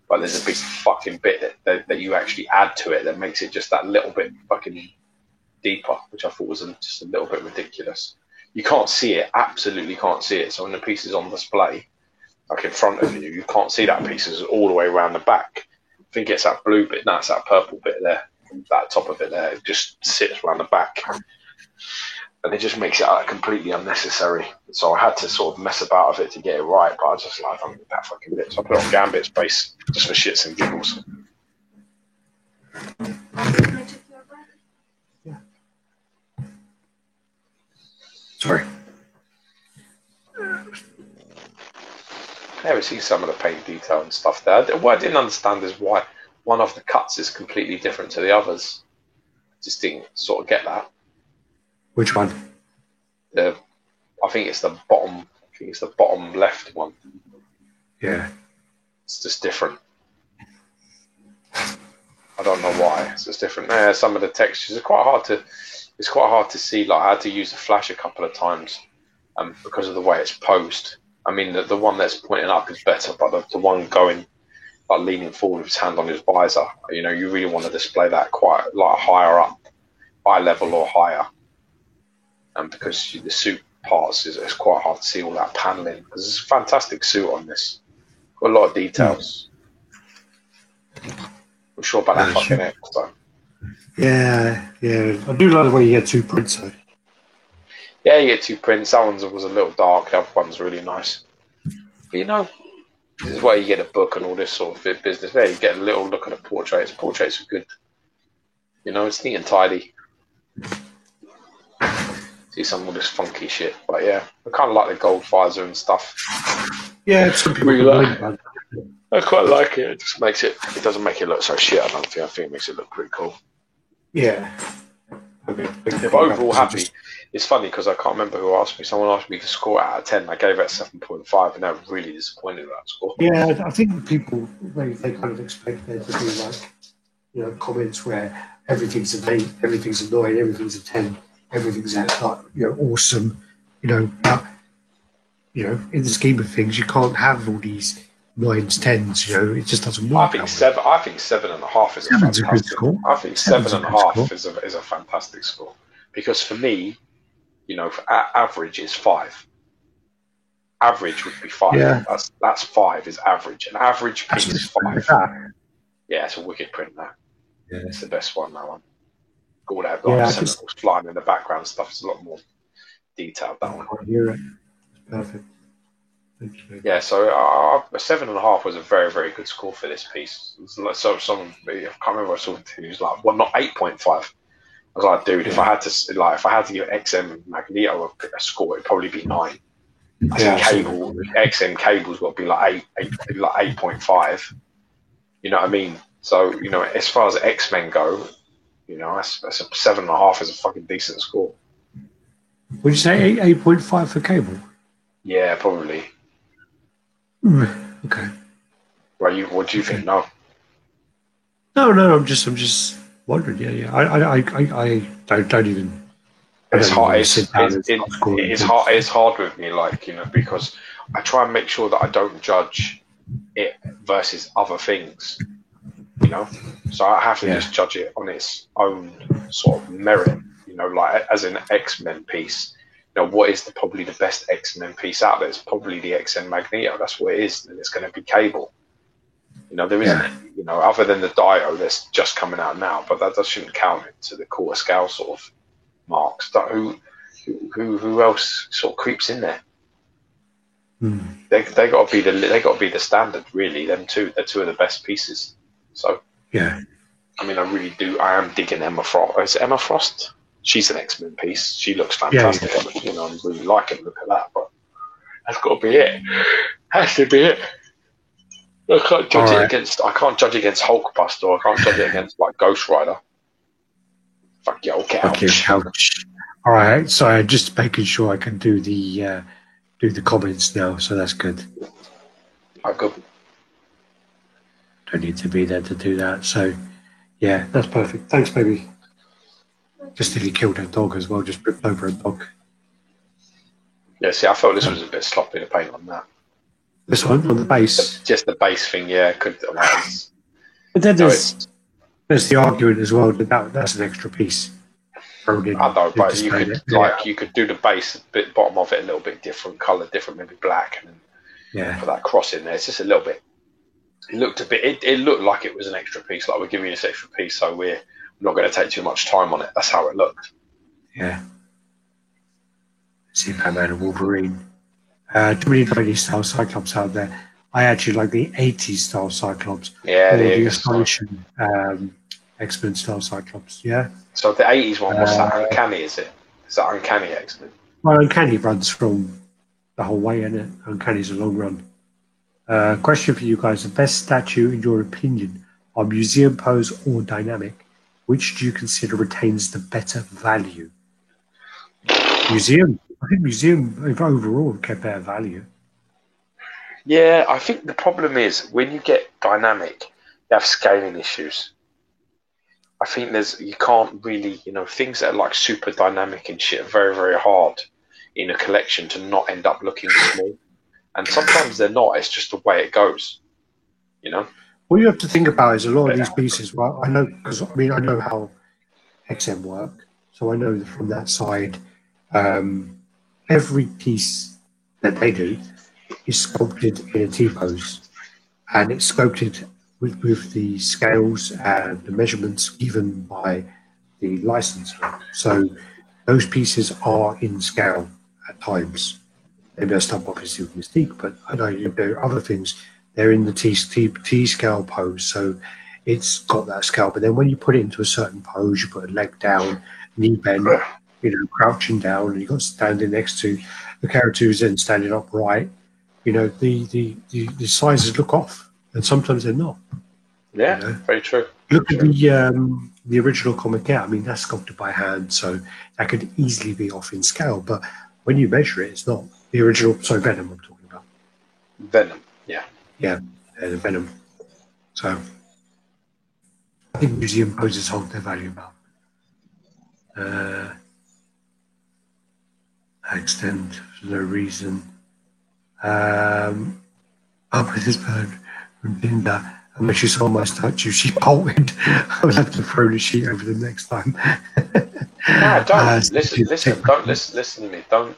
But there's a big fucking bit that you actually add to it that makes it just that little bit fucking deeper, which I thought was just a little bit ridiculous. You can't see it, absolutely can't see it. So when the piece is on display, like in front of you, you can't see that piece is all the way around the back. I think it's that blue bit, no, it's that purple bit there, that top of it there. It just sits around the back. And it just makes it completely unnecessary. So I had to sort of mess about with it to get it right, but I just I don't need that fucking bit. So I put it on Gambit's base just for shits and giggles. Yeah. Sorry. Yeah, we see some of the paint detail and stuff there. What I didn't understand is why one of the cuts is completely different to the others. Just didn't sort of get that. Which one? I think it's the bottom. I think it's the bottom left one. Yeah. It's just different. I don't know why. It's just different. Yeah, some of the textures are quite hard to. It's quite hard to see. I had to use the flash a couple of times, because of the way it's posed. I mean, the one that's pointing up is better, but the one going leaning forward with his hand on his visor, you really want to display that quite higher up, eye level or higher. Because the suit parts it's quite hard to see all that paneling. Because it's a fantastic suit on this. Got a lot of details. I'm sure about that fucking X though. Yeah. I do like the way you get 2 prints though. Yeah, you get 2 prints. That one was a little dark. The other one's really nice. But this is where you get a book and all this sort of business. There, you get a little look at the portraits. Portraits are good. It's neat and tidy. see some of this funky shit. But yeah, I kind of like the gold visor and stuff. Yeah, some people really like. I quite like it. It just makes it. It doesn't make it look so shit. I don't think. I think it makes it look pretty cool. Yeah. But overall, happy. It's funny because I can't remember who asked me. Someone asked me to score out of 10. I gave it 7.5, and they're really disappointed with that score. Yeah, I think people they kind of expect there to be like, comments where everything's an 8, everything's a 9, everything's a 10, everything's awesome. But in the scheme of things, you can't have all these 9s, 10s. It just doesn't work. I think 7.5 is a fantastic score. I think 7.5 is a fantastic score because for me, average is 5. Average would be 5. Yeah. That's 5 is average. An average piece is 5. Yeah, it's a wicked print. That. Yeah. It's the best one. That one. All that sentinels flying in the background stuff is a lot more detailed. That one. I hear it. It's perfect. Yeah, so a 7.5 was a very, very good score for this piece. So someone, I can't remember, I saw he was like, well, not 8.5. I was like, dude, if I had to give XM Magneto a score, it'd probably be 9. I think XM Cable's got to be like 8.5. You know what I mean? So as far as X-Men go, that's a 7.5 is a fucking decent score. Would you say 8.5 for Cable? Yeah, probably. Okay. Well, what do you think? No. No. I'm just wondering. Yeah. I don't even. It's hard. It's hard with me, because I try and make sure that I don't judge it versus other things. So I have to just judge it on its own sort of merit. As an X-Men piece. What is probably the best X-Men piece out there? It's probably the X-Men Magneto. That's what it is, and it's going to be Cable. There isn't, other than the Dio that's just coming out now, but that shouldn't count into the quarter scale sort of marks. Who else sort of creeps in there? They got to be the standard, really. Them two, they're two of the best pieces. So yeah, I mean, I am digging Emma Frost. Is it Emma Frost? She's an X-Men piece. She looks fantastic. Yeah. I'm really liking look at that, but that's got to be it. Has to be it. I can't judge it against. I can't judge against Hulkbuster. Or I can't judge it against Ghost Rider. Fuck yeah, ouch. All right, so I'm just making sure I can do the comments now. So that's good. I'm good. Don't need to be there to do that. So yeah, that's perfect. Thanks, baby. Just nearly killed a dog as well, just ripped over a dog. Yeah, see, I felt this was a bit sloppy to paint on that. This one, on the base? Just the base thing, yeah. But then there's the argument as well that that's an extra piece. I know, but you could do the base, bottom of it a little bit different colour, different, maybe black, and then put that cross in there. It's just a little bit. It looked like it was an extra piece, like we're giving you this extra piece, so we're not going to take too much time on it. That's how it looked. Yeah. See Batman and Wolverine. Too many 20s style Cyclops out there. I actually like the 80s style Cyclops. Yeah, the astonishing X-Men style Cyclops. Yeah. So the 80s one, what's that? Uncanny, is it? Is that Uncanny X-Men? Well, Uncanny runs from the whole way, isn't it? Uncanny's a long run. Question for you guys: the best statue, in your opinion, are museum pose or dynamic? Which do you consider retains the better value? Museum. I think museum overall get better value. Yeah, I think the problem is when you get dynamic, you have scaling issues. I think you can't really, things that are like super dynamic and shit are very, very hard in a collection to not end up looking small. And sometimes they're not. It's just the way it goes. What you have to think about is a lot of these pieces. Well, I know because I know how XM work, so I know that from that side, every piece that they do is sculpted in a T-pose, and it's sculpted with the scales and the measurements given by the licensor. So those pieces are in scale at times. They messed up obviously with Mystique, but I know there are other things. They're in the T scale pose, so it's got that scale. But then when you put it into a certain pose, you put a leg down, knee bend, crouching down, and you've got standing next to the character who's then standing upright. The sizes look off, and sometimes they're not. Yeah, very true. Look at the original comic out. I mean, that's sculpted by hand, so that could easily be off in scale. But when you measure it, it's not the original. Sorry, Venom. I'm talking about Venom. Yeah, the Venom. So I think museum poses hold their value about. Extend for no reason. With this bird from Linda. And when she saw my statue, she bolted. I would have to throw the sheet over them next time. No, don't listen. Don't listen to me. Don't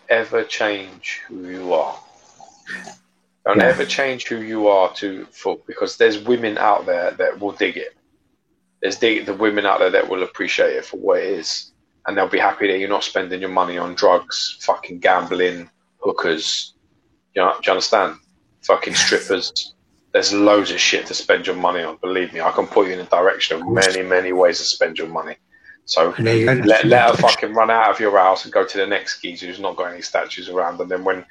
ever change who you are. Don't ever change who you are because there's women out there that will dig it. There's the women out there that will appreciate it for what it is, and they'll be happy that you're not spending your money on drugs, fucking gambling, hookers. Do you understand? Fucking strippers. There's loads of shit to spend your money on. Believe me, I can put you in a direction of many, many ways to spend your money. So let her fucking run out of your house and go to the next geezer who's not got any statues around. And then when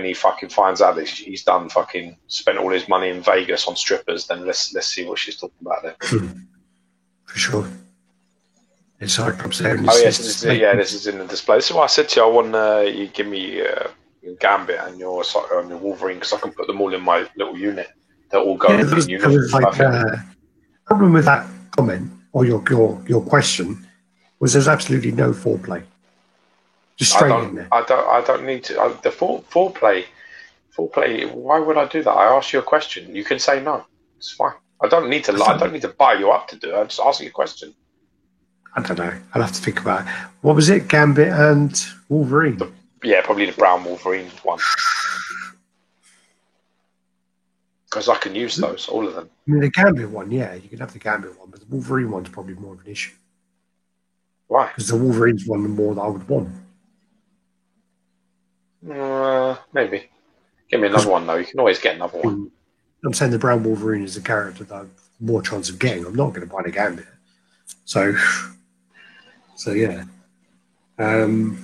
he fucking finds out that he's done fucking spent all his money in Vegas on strippers, then let's see what she's talking about then. For sure. It's hard to say. Oh yes, this is in the display. So I said to you, I want you give me your Gambit and your Wolverine because I can put them all in my little unit. They'll all go in the unit. Problem with that comment or your question was there's absolutely no foreplay. Just straight in there. I don't need to. The foreplay. Why would I do that? I asked you a question. You can say no. It's fine. I don't need to buy you up to do it. I just ask you a question. I don't know. I'll have to think about it. What was it? Gambit and Wolverine? Probably the brown Wolverine one. Because I can use those, all of them. I mean, the Gambit one, you can have the Gambit one, but the Wolverine one's probably more of an issue. Why? Because the Wolverine's one the more that I would want. Maybe. Give me another one, though. You can always get another one. I'm saying the brown Wolverine is a character that I've more chance of getting. I'm not going to buy the Gambit. So yeah. You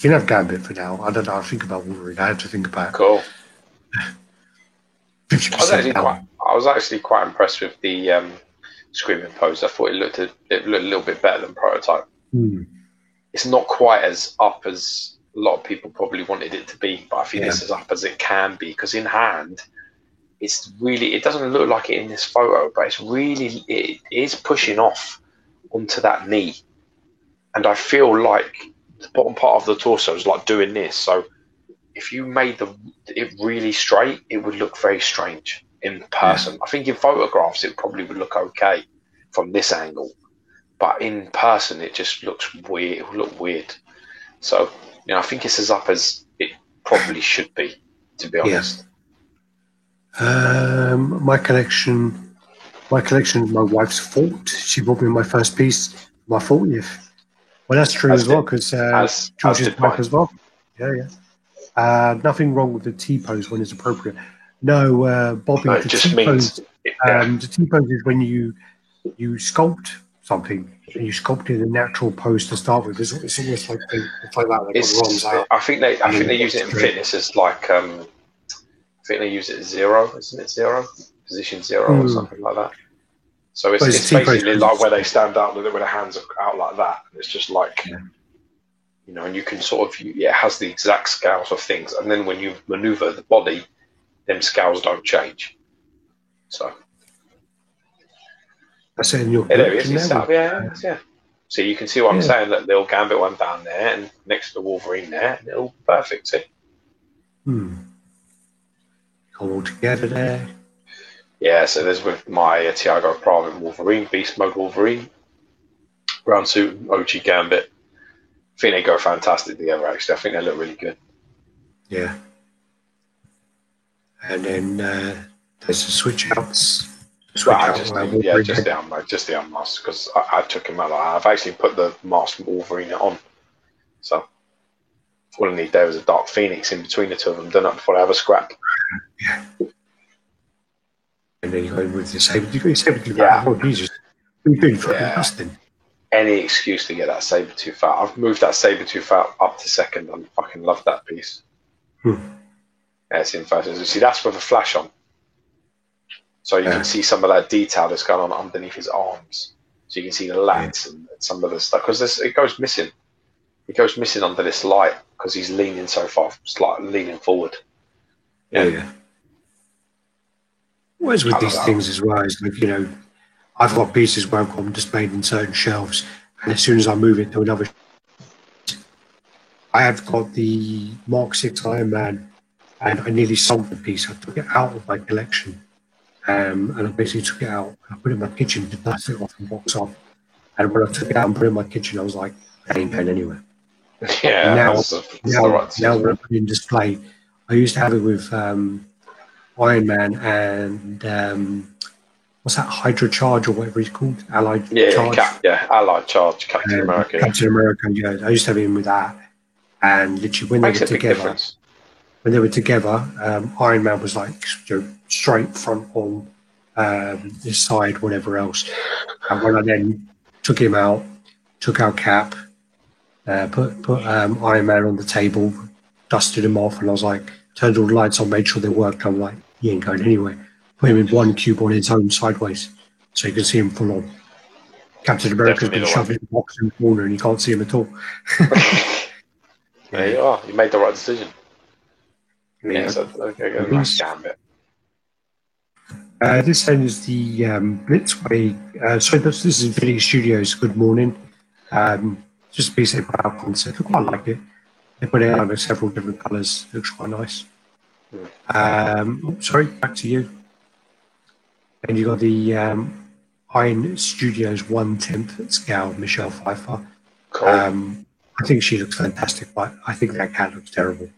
can have Gambit for now. I don't know. I'll think about Wolverine. I have to think about it. Cool. I was actually quite impressed with the screaming pose. I thought it looked a little bit better than Prototype. It's not quite as up as a lot of people probably wanted it to be, but I think it's as up as it can be because in hand, it doesn't look like it in this photo, but it is pushing off onto that knee, and I feel like the bottom part of the torso is like doing this. So if you made it really straight, it would look very strange in person. I think in photographs it probably would look okay from this angle, but in person it just looks weird. It would look weird. So I think it's as up as it probably should be, to be honest. My collection is my wife's fault. She bought me my first piece, my 40th. Well, that's true as well because George's wife as well. Yeah. Nothing wrong with the T-pose when it's appropriate. No, Bobby, the T-pose. The T-pose is when you sculpt something. And you sculpt in a natural pose to start with. It's almost like that. I think they use it in fitness as like I think they use it as zero, isn't it? Position zero or something like that. So it's basically like where they stand out with their hands out like that. It's just like and you can sort of it has the exact scales of things, and then when you maneuver the body, them scales don't change. So that's it in your there it is. Yeah. So you can see what I'm saying. That little Gambit one down there, and next to the Wolverine there, and it'll perfect. See. All together there. Yeah, so there's with my Tiago Prime Wolverine, Beast Mode Wolverine, brown suit, OG Gambit. I think they go fantastic together, actually. I think they look really good. Yeah. And then there's the switch outs. Just the unmasked, because I took him out. I've actually put the masked Wolverine on. So all I need there is a Dark Phoenix in between the two of them, done up before I have a scrap. Yeah. And then you go with the same. You got your 70 back. Oh, Jesus. What are you doing? Fucking dusting. any excuse to get that Sabretooth out. I've moved that Sabretooth out up to second. I fucking love that piece. Yeah, it's in first. See, that's with a flash on. So you can see some of that detail that's going on underneath his arms. So you can see the lats and some of the stuff. Because it goes missing. It goes missing under this light because he's leaning so far, like leaning forward. Yeah. Whereas with these things as well, is like, you know, I've got pieces where I've got them displayed in certain shelves, and as soon as I move it to another, I have got the Mark 6 Iron Man, and I nearly sold the piece. I took it out of my collection, and I basically took it out. I put it in my kitchen to dust it off and box off. And when I took it out and put it in my kitchen, I was like, that ain't going anywhere. Yeah. Now when I put it in display, I used to have it with Iron Man and what's that, Hydra Charge or whatever he's called? Allied Charge. Allied Charge, Captain America. Captain America, yeah. I used to have him with that. And literally when they were together, Iron Man was like straight front on his side, whatever else. And when I then took him out, took out Cap, put Iron Man on the table, dusted him off, and I was like, turned all the lights on, made sure they worked. I'm like, he ain't going anywhere. Put him in one cube on his own sideways, so you can see him full on. Captain America's been shoved in the box in the corner, and you can't see him at all. There you are. You made the right decision. Yeah, so nice gambit. This then is the Blitzway. So this is Infinity Studios. Good morning. Just a piece they put out concept. I quite like it. They put it out in several different colours. Looks quite nice. Sorry, back to you. And you got the Iron Studios 1/10 scale Michelle Pfeiffer. Cool. I think she looks fantastic, but I think that cat looks terrible.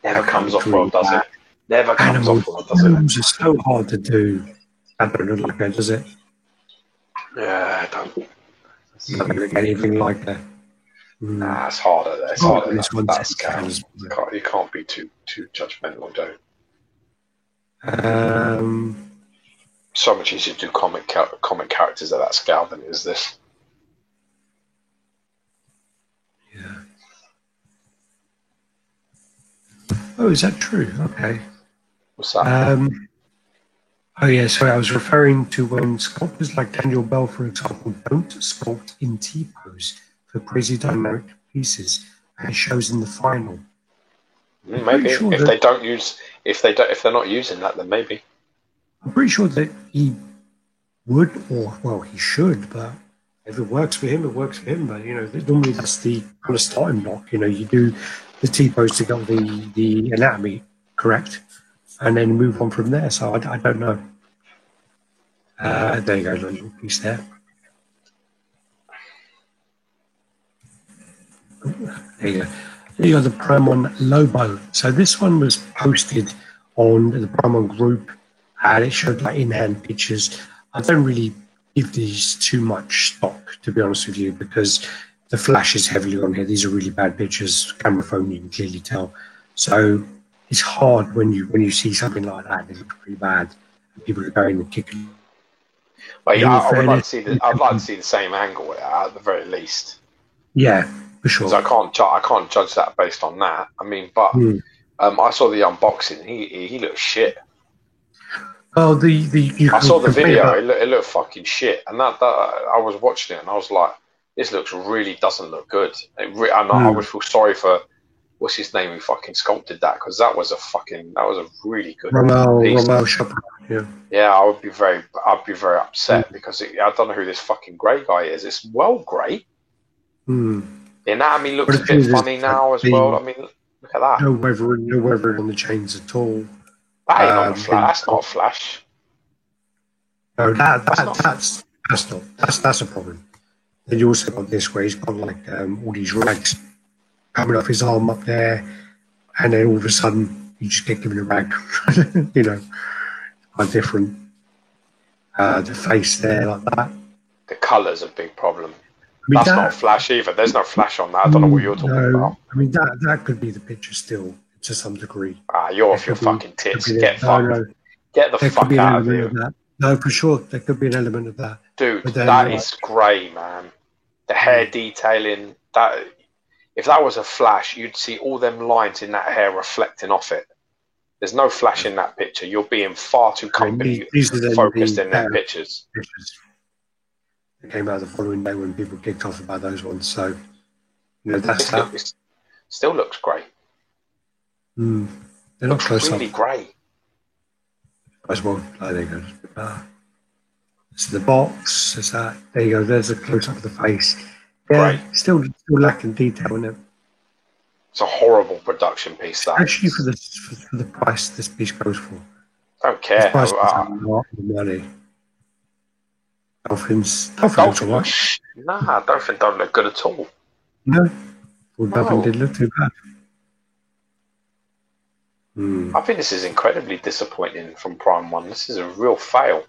Never comes off well, does it? Never comes off well, does it? Animals are so hard to do. That don't look like that, does it? Yeah, I don't look anything like that. Nah, it's harder. It's harder. That scale. You can't be too judgmental, Joe. So much easier to do comic characters at that scale than it is this. Yeah. Oh, is that true? Okay. What's that? Oh, yeah. So I was referring to when sculptors like Daniel Bell, for example, don't sculpt in T-pose for crazy dynamic pieces, and it shows in the final. Maybe if they're not using that, then maybe. I'm pretty sure that he would, or he should, but if it works for him, it works for him. But normally that's the kind of starting block. You do the T-pose to get the anatomy correct, and then move on from there. So I don't know. There you go, little piece there. There you go. You got the Promon Lobo. So this one was posted on the Promon group, and it showed like in-hand pictures. I don't really give these too much stock, to be honest with you, because the flash is heavily on here. These are really bad pictures. Camera phone, you can clearly tell. So it's hard when you see something like that. It looks pretty bad. People are going and kicking. Well, yeah, I'd like to see the same angle at the very least. Yeah, for sure. Because I can't judge that based on that. I mean, but I saw the unboxing. He looked shit. Oh, I saw the video. It looked fucking shit, and that I was watching it, and I was like, "This really doesn't look good." I would feel sorry for what's his name who fucking sculpted that, because that was a really good piece. Romel Chopin. Yeah, I'd be very upset because I don't know who this fucking grey guy is. It's Grey. The anatomy looks a bit funny now as well. I mean, look at that. No weather on the chains at all. That's not a flash. No, that's a problem. Then you also got this where he's got like all these rags coming off his arm up there, and then all of a sudden you just get given a rag. Quite different. The face there like that. The colour's a big problem. That's not a flash either. There's no flash on that. I don't know what you're talking about. I mean, that could be the picture still to some degree. You're off your fucking tits. Get the fuck out of here. No, for sure, there could be an element of that. Dude, that is grey, man. The hair detailing, that if that was a flash, you'd see all them lines in that hair reflecting off it. There's no flash in that picture. You're being far too company focused in them pictures. It came out the following day when people kicked off about those ones. So, it still looks great. It looks really grey. As well, there you go. It's the box. There's that. There you go. There's a close up of the face. Yeah, still lacking detail in it. It's a horrible production piece. That actually for the price this piece goes for. I don't care. Price is a lot of money. Dolphins alright. Nah, Dolphin don't look good at all. No, Dolphin did look too bad. I think this is incredibly disappointing from Prime One. This is a real fail.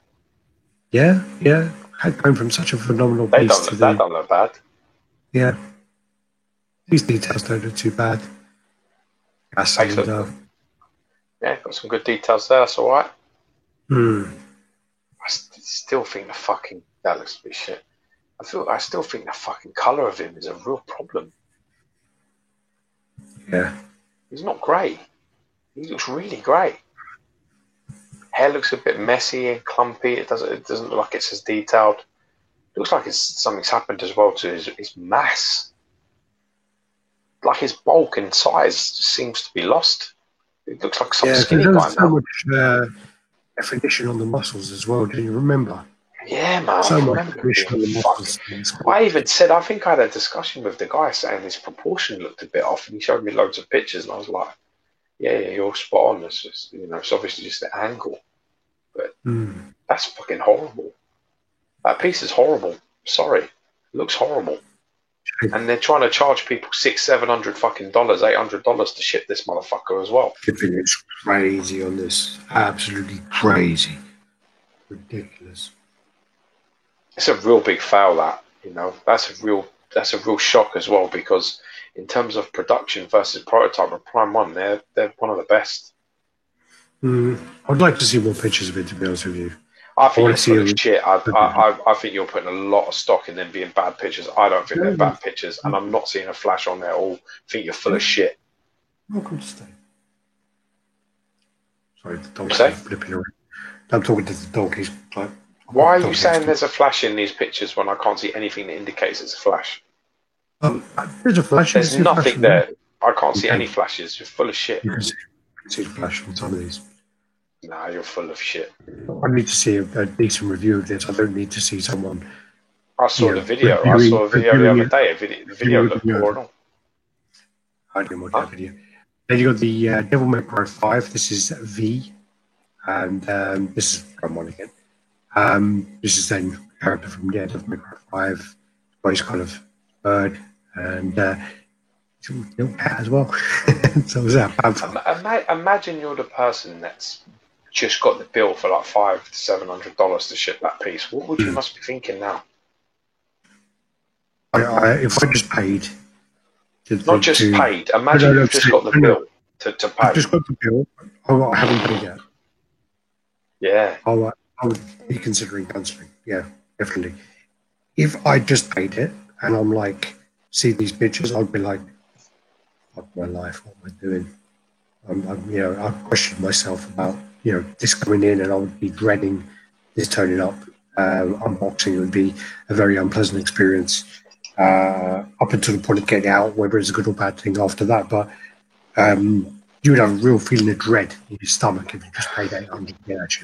Yeah. Going from such a phenomenal piece to they don't look bad. Yeah. These details don't look too bad. Yeah, got some good details there. That's all right. I still think that looks a bit shit. I still think the fucking colour of him is a real problem. Yeah. He's not grey. He looks really grey. Hair looks a bit messy and clumpy. It doesn't look like it's as detailed. It looks like something's happened as well to his mass. Like his bulk and size seems to be lost. It looks like some skinny guy now. So much definition on the muscles as well. Do you remember? Yeah, man. So much definition on the muscles. I even said, I think I had a discussion with the guy saying his proportion looked a bit off, and he showed me loads of pictures, and I was like, yeah, you're spot on. It's just, it's obviously just the angle, but that's fucking horrible. That piece is horrible. Sorry, it looks horrible. And they're trying to charge people $600-700 fucking $800 to ship this motherfucker as well. Shipping is crazy on this. Absolutely crazy. Ridiculous. It's a real big foul. That's a real shock as well, because in terms of production versus prototype of Prime One, they're one of the best. I'd like to see more pictures of it, to be honest with you. I think you're full of shit. I think you're putting a lot of stock in them being bad pictures. I don't think they're bad pictures, and I'm not seeing a flash on there at all. I think you're full of shit. Welcome to stay. Sorry, the dog's flipping around. I'm talking to the dog. He's like, why are you saying there's a flash in these pictures when I can't see anything that indicates it's a flash? There's a flash. There's nothing there. I can't see any flashes. You're full of shit. You can see the flash on some of these. Nah, you're full of shit. I need to see a decent review of this. I don't need to see someone. I saw the video. I saw a video the other day. The video looked horrible. I didn't watch that video. Then you got the Devil May Cry 5. This is V. And this is Prime One again. This is then a character from Devil May Cry 5. Voice kind of bird. And little cat as well. So was that? Imagine you're the person that's just got the bill for like $500 to $700 to ship that piece. What would you must be thinking now? If I just paid, not just paid. Imagine you've just got the bill to pay. I've just got the bill. I haven't paid yet. Yeah. I would be considering cancelling. Yeah, definitely. If I just paid it and I'm like, see these pictures, I'd be like, fuck my life, what am I doing? I'd question myself about, this coming in, and I would be dreading this turning up. Unboxing would be a very unpleasant experience up until the point of getting out, whether it's a good or bad thing after that. But you would have a real feeling of dread in your stomach if you just paid $800 to get at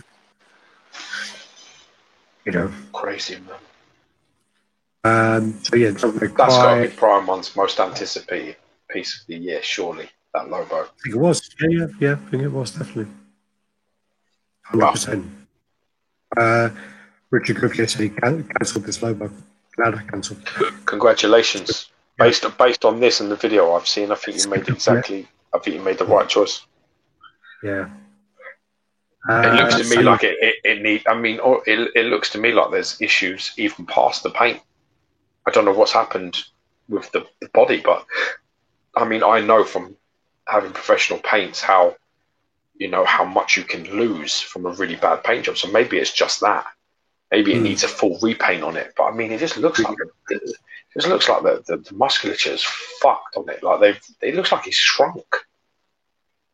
you. Crazy, man. So yeah, that's got to be Prime One's most anticipated piece of the year, surely. That logo. I think it was. Yeah. I think it was definitely. 100%. Richard Griff yesterday cancelled this logo. Glad I cancelled. Congratulations. Based on this and the video I've seen, I think you made I think you made the right choice. Yeah. It looks to me like it looks to me like there's issues even past the paint. I don't know what's happened with the body, but I know from having professional paints how you know, how much you can lose from a really bad paint job. So maybe it's just that. Maybe it needs a full repaint on it. But I mean, it just looks like the musculature is fucked on it. Like it looks like it's shrunk.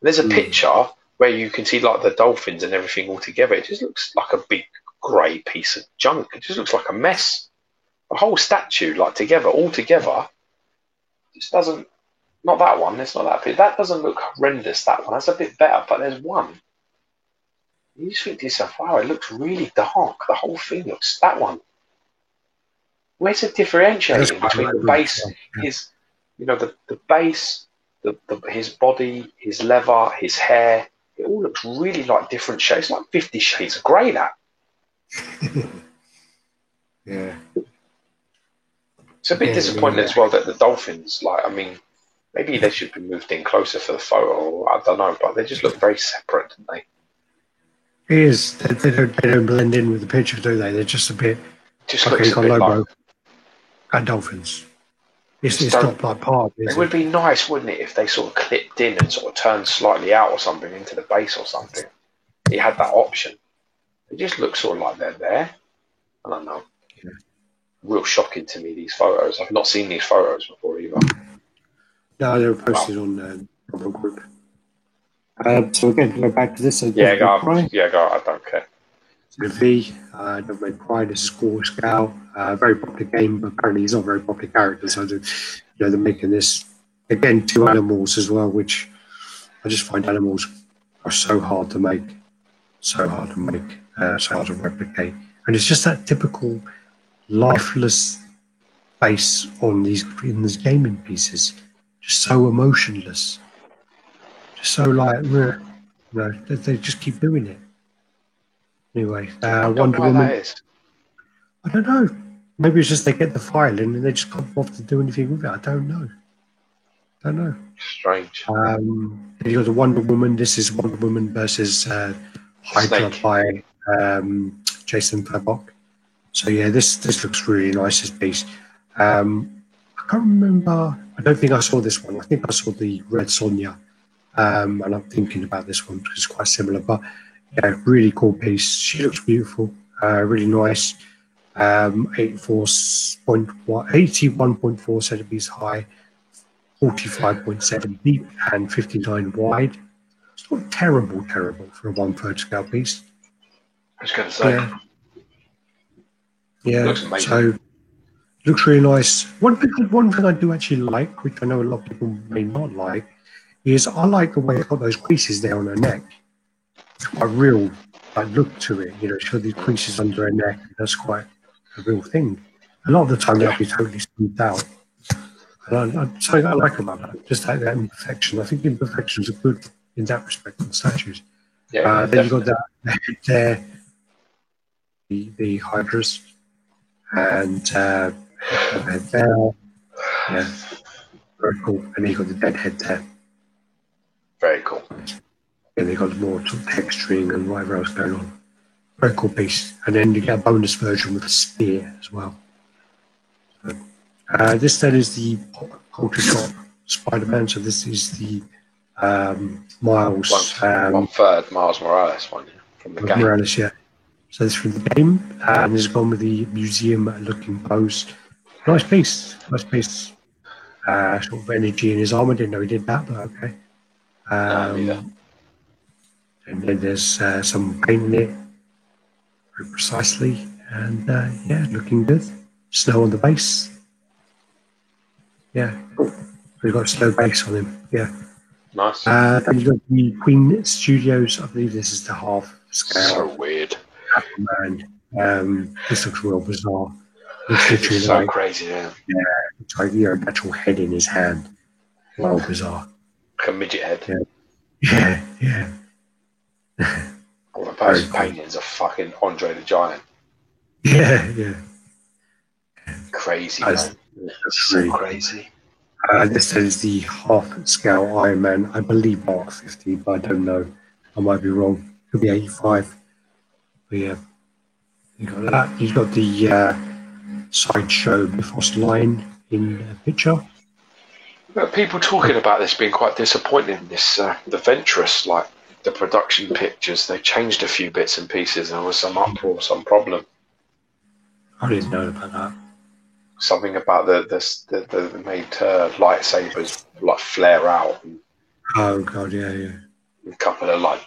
There's a picture where you can see like the dolphins and everything all together. It just looks like a big grey piece of junk. It just looks like a mess. The whole statue, like all together, just doesn't. Not that one. It's not that bit. That doesn't look horrendous. That one. That's a bit better. But there's one. You just think to yourself, wow, it looks really dark. The whole thing looks. That one. Where's the differentiating between the base, the base, his body, his leather, his hair? It all looks really like different shades. It's like 50 Shades of Grey. That. Yeah. It's a bit disappointing as well that the dolphins, maybe they should be moved in closer for the photo. I don't know, but they just look very separate, don't they? It is. They don't blend in with the picture, do they? They're just a bit. Just looks a bit like dolphins. It's not like part. It would be nice, wouldn't it, if they sort of clipped in and sort of turned slightly out or something into the base or something. He had that option. It just looks sort of like they're there. I don't know. Yeah. Real shocking to me, these photos. I've not seen these photos before either. No, they were posted on the group. So again, go back to this. Go. I don't care. So V, Devil May Cry, this is Score Scout. Very popular game, but apparently he's not a very popular character. So they're making this again 2 animals as well, which I just find animals are so hard to make, so hard to replicate, and it's just that typical lifeless face in these gaming pieces, just so emotionless, just so they just keep doing it. Anyway, Wonder Woman. I don't know. Maybe it's just they get the file in and they just can't bother to do anything with it. I don't know. Strange. Then you got the Wonder Woman. This is Wonder Woman versus Hydra by Jason Fabok. So yeah, this looks really nice. This piece. I can't remember. I don't think I saw this one. I think I saw the Red Sonja, and I'm thinking about this one because it's quite similar. But yeah, really cool piece. She looks beautiful. Really nice. 81.4 centimeters high, 45.7 deep, and 59 wide. It's not terrible for a 1/3 scale piece. I was going to say. Yeah. Looks amazing. So looks really nice. One thing I do actually like, which I know a lot of people may not like, is I like the way it's got those creases there on her neck. It's quite real, look to it. She's got these creases under her neck. That's quite a real thing. A lot of the time they'll be totally smoothed out. And something I like about that, just that imperfection. I think imperfections are good in that respect on statues. Yeah, then you've got the head there, the Hydras, and head there. Yeah, very cool. And you've got the dead head there. Very cool. And they've got more sort of texturing and whatever else going on. Very cool piece. And then you get a bonus version with a spear as well. So, this then is the Culture Shop Spider-Man. So this is the Miles. 1/3 Miles Morales one from the game. Morales, yeah. So this is from the game. And this is gone with the museum-looking pose. Nice piece. Sort of energy in his armor. Didn't know he did that, but okay. And then there's some paint in it, very precisely, and looking good. Snow on the base. Yeah, we've got a slow base on him. Yeah, nice. Then you've got the Queen Studios. I believe this is the half scale. So weird. Man, this looks real bizarre. It's so crazy, yeah. Yeah, it's like an actual head in his hand. Well, bizarre. Like a midget head. Yeah. All the person paintings of fucking Andre the Giant. Yeah. Crazy, man. That's so crazy. This is the half-scale Iron Man. I believe Mark 50, but I don't know. I might be wrong. Could be 85. But yeah, you got that. You've got the sideshow Bifrost line in the picture. But people talking about this being quite disappointing. This the Ventress, the production pictures, they changed a few bits and pieces, and there was some uproar, some problem. I didn't know about that. Something about the made lightsabers like flare out. And, oh god, yeah. A couple of like,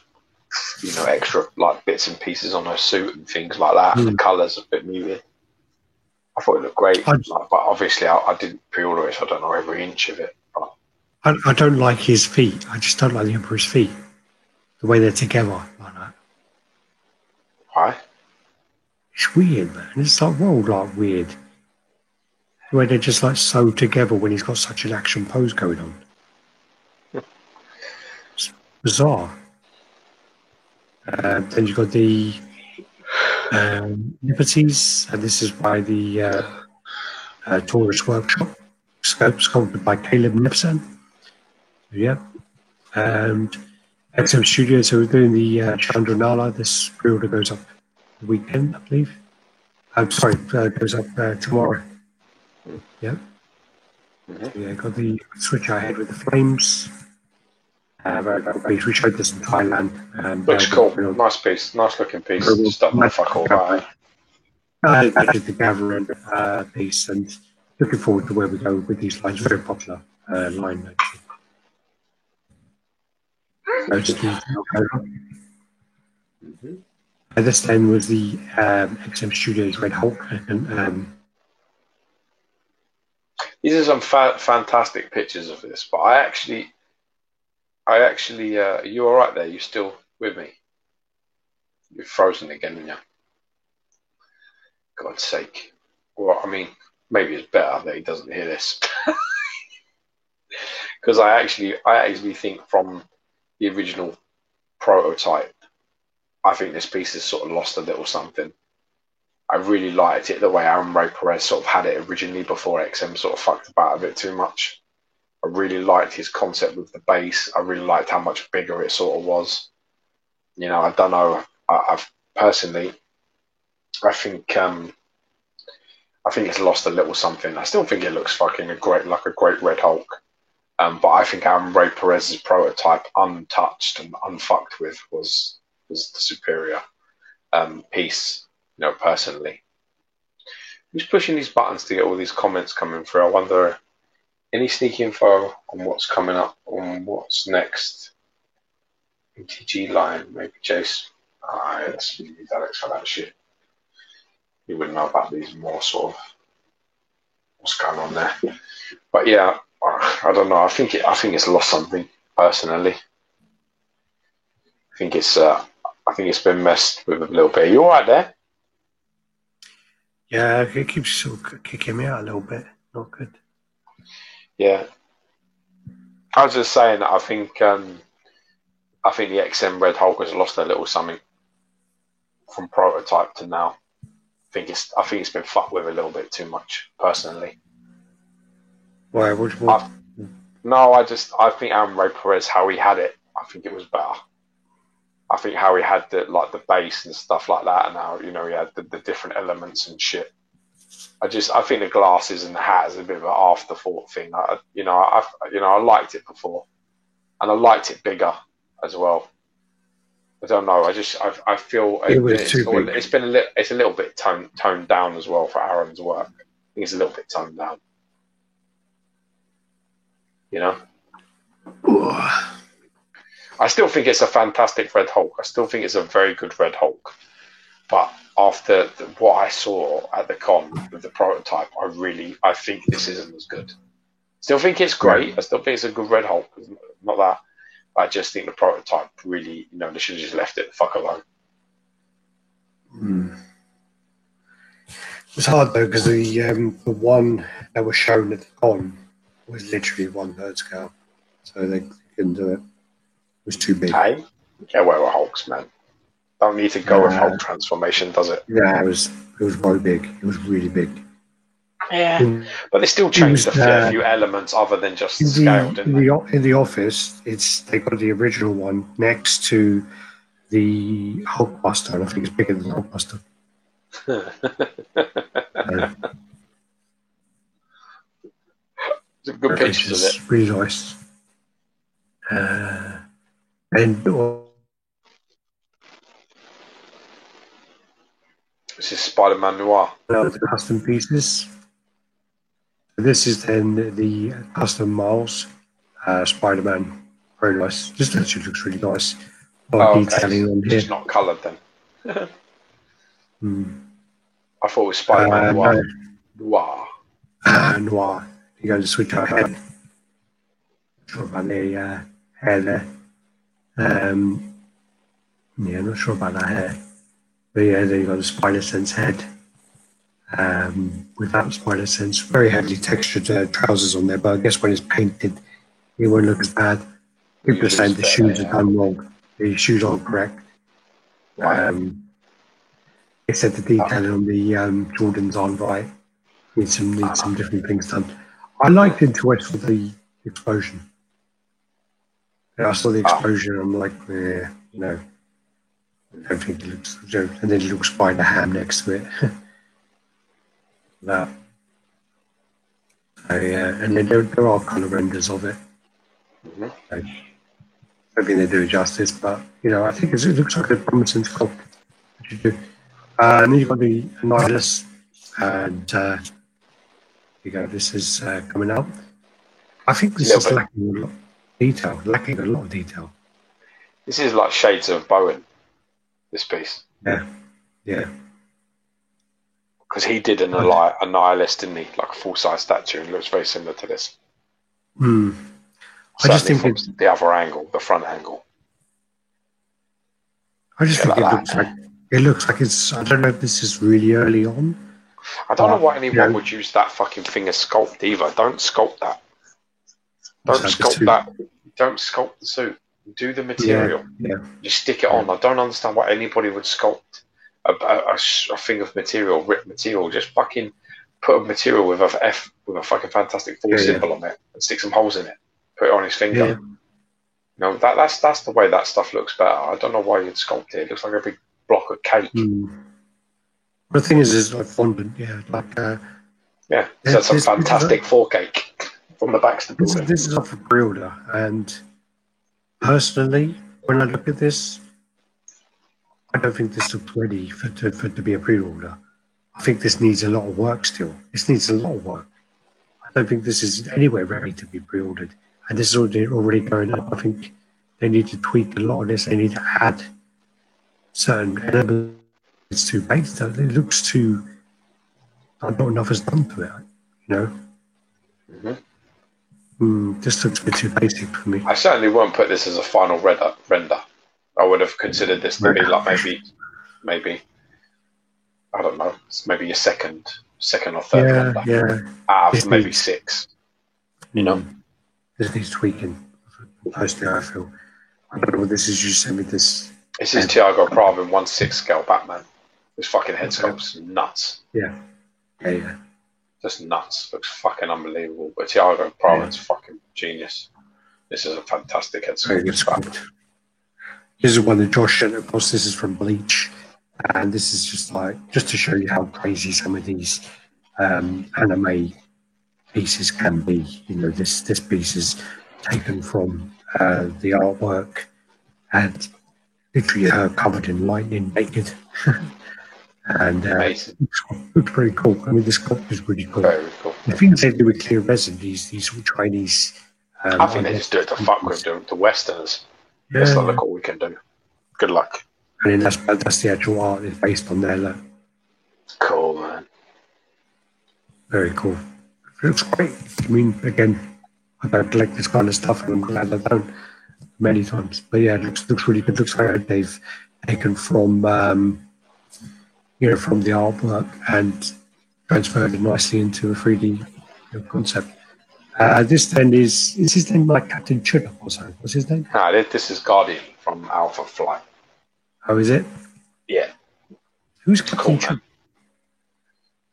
extra like bits and pieces on her suit and things like that. And the colours a bit muted. I thought it looked great, but obviously I didn't pre-order it, so I don't know every inch of it. But I don't like his feet. I just don't like the Emperor's feet. The way they're together like that. Why? It's weird, man. It's like weird. The way they're just like sewed together when he's got such an action pose going on. It's bizarre. Then you've got the Liberties, and this is by the Taurus Workshop, sculpted by Caleb Nipson. Yeah. And XM Studios, so we're doing the Chandranala. This pre-order goes up the weekend, I believe. I'm sorry, goes up tomorrow. Yeah. Mm-hmm. Yeah, got the Switch ahead with the Flames. We showed this in Thailand. Looks cool. Nice piece. Nice looking piece. Stuff like fuck all that. I did the Gathering piece, and looking forward to where we go with these lines. Very popular line, actually. This then was the XM Studios Red Hulk. And, these are some fantastic pictures of this, but I actually, are you all right there? You still with me? You're frozen again, aren't you? God's sake. Well, I mean, maybe it's better that he doesn't hear this. Because I actually think from the original prototype, I think this piece has sort of lost a little something. I really liked it the way Aaron Ray Perez sort of had it originally before XM sort of fucked about a bit too much. I really liked his concept with the base. I really liked how much bigger it sort of was. I don't know. I've personally, I think it's lost a little something. I still think it looks fucking a great Red Hulk. But I think Aaron Ray Perez's prototype, untouched and unfucked with, was the superior piece. Personally. Who's pushing these buttons to get all these comments coming through? I wonder, any sneak info on what's coming up, on what's next? MTG line, maybe Chase. Let's use Alex for that shit. You wouldn't know about these more sort of what's going on there. But yeah, I don't know. I think it's lost something personally. I think it's been messed with a little bit. Are you all right there? Yeah, it keeps sort of kicking me out a little bit. Not good. Yeah, I was just saying that I think the XM Red Hulk has lost a little something from prototype to now. I think it's been fucked with a little bit too much, personally. Why? What? I think Aaron Ray Perez, how he had it, I think it was better. I think how he had the base and stuff like that, and how he had the different elements and shit. I think the glasses and the hat is a bit of an afterthought thing. I liked it before, and I liked it bigger as well. I don't know. I feel it's a little bit toned down as well for Aaron's work. I think it's a little bit toned down. I still think it's a fantastic Red Hulk. I still think it's a very good Red Hulk. But after what I saw at the con with the prototype, I think this isn't as good. Still think it's great. I still think it's a good Red Hulk. Not that. I just think the prototype really, they should have just left it the fuck alone. It's hard though, because the one that was shown at the con was literally 1/3 scale. So they couldn't do it. It was too big. Hey, get away with Hulks, man. Don't need to go with Hulk transformation, does it? Yeah, it was very big. It was really big. Yeah, but they still changed a fair few elements other than just scale, didn't they? In the office, they got the original one next to the Hulkbuster, and I think it's bigger than the Hulkbuster. It's a good picture of it. Really nice. And This is Spider-Man Noir. The custom pieces. This is then the custom Miles Spider-Man. Very nice. This actually looks really nice. Detailing on here. It's not coloured then. I thought it was Spider-Man Noir. Noir. Noir. You go to switch our head. Not sure about the hair there. Yeah, not sure about that hair. But yeah, then you got the Spider-Sense head. Without Spider-Sense, very heavily textured trousers on there, but I guess when it's painted, it won't look as bad. People are saying the shoes are done wrong. The shoes aren't correct. They said the detailing on the Jordans aren't right. Need some different things done. I liked Into West for the explosion. Yeah, I saw the explosion. I'm like, I don't think it looks. And then it looks Spider Ham next to it. That. So, yeah, and then there are colour renders of it. So, I don't think they do it justice, but I think it looks like a promising sculpt. And then you've got the Annihilus, and this is coming out. I think this is lacking a lot of detail. This is like shades of Bowen, this piece. Yeah. Because he did an Annihilus, didn't he? Like a full-size statue, and looks very similar to this. I just think from the other angle, the front angle. I just think it looks like it's. I don't know if this is really early on. I don't know why anyone would use that fucking thing as sculpt either. Don't sculpt that. Don't sculpt that. Don't sculpt the suit. Do the material. Yeah. You stick it on. I don't understand why anybody would sculpt a thing of material, ripped material. Just fucking put a material with a fucking Fantastic Four symbol on it and stick some holes in it. Put it on his finger. That's the way that stuff looks better. I don't know why you'd sculpt it. It looks like a big block of cake. The thing is like fondant, so some Fantastic Four cake from the Baxter Building. This is off a pre-order, and personally, when I look at this, I don't think this looks ready for to be a pre-order. I think this needs a lot of work still. This needs a lot of work. I don't think this is anywhere ready to be pre-ordered. And this is already going up. I think they need to tweak a lot of this. They need to add certain elements. It's too basic. It looks too. Not enough is done to it. This looks a bit too basic for me. I certainly won't put this as a final render. I would have considered this to be like maybe I don't know, maybe your second or third render. Yeah. Out of maybe 6. This needs tweaking. Personally, I feel. I don't know what this is. You sent me this. This is Tiago Prava in 1/6 scale Batman. This fucking head sculpt's nuts. Yeah. Just nuts. Looks fucking unbelievable. But Tiago Prava's fucking genius. This is a fantastic head sculpt. This is one that Josh sent across. This is from Bleach. And this is just to show you how crazy some of these anime pieces can be. This piece is taken from the artwork and literally her covered in lightning, naked. And looks pretty cool. I mean, this sculpt is really cool. Very cool. The things they do with clear resin, these Chinese. I think they just do it to fuck with the Westerners. Let's look what we can do. Good luck. And then that's the actual art is based on their look. Cool, man. Very cool. It looks great. I mean, again, I don't collect this kind of stuff, and I'm glad I don't many times. But yeah, it looks really good. Looks like they've taken from from the artwork and transferred it nicely into a 3D concept. This then is his name like Captain Chudder or something? What's his name? No, this is Guardian from Alpha Flight. Oh, is it? Yeah. Who's Captain Chudder?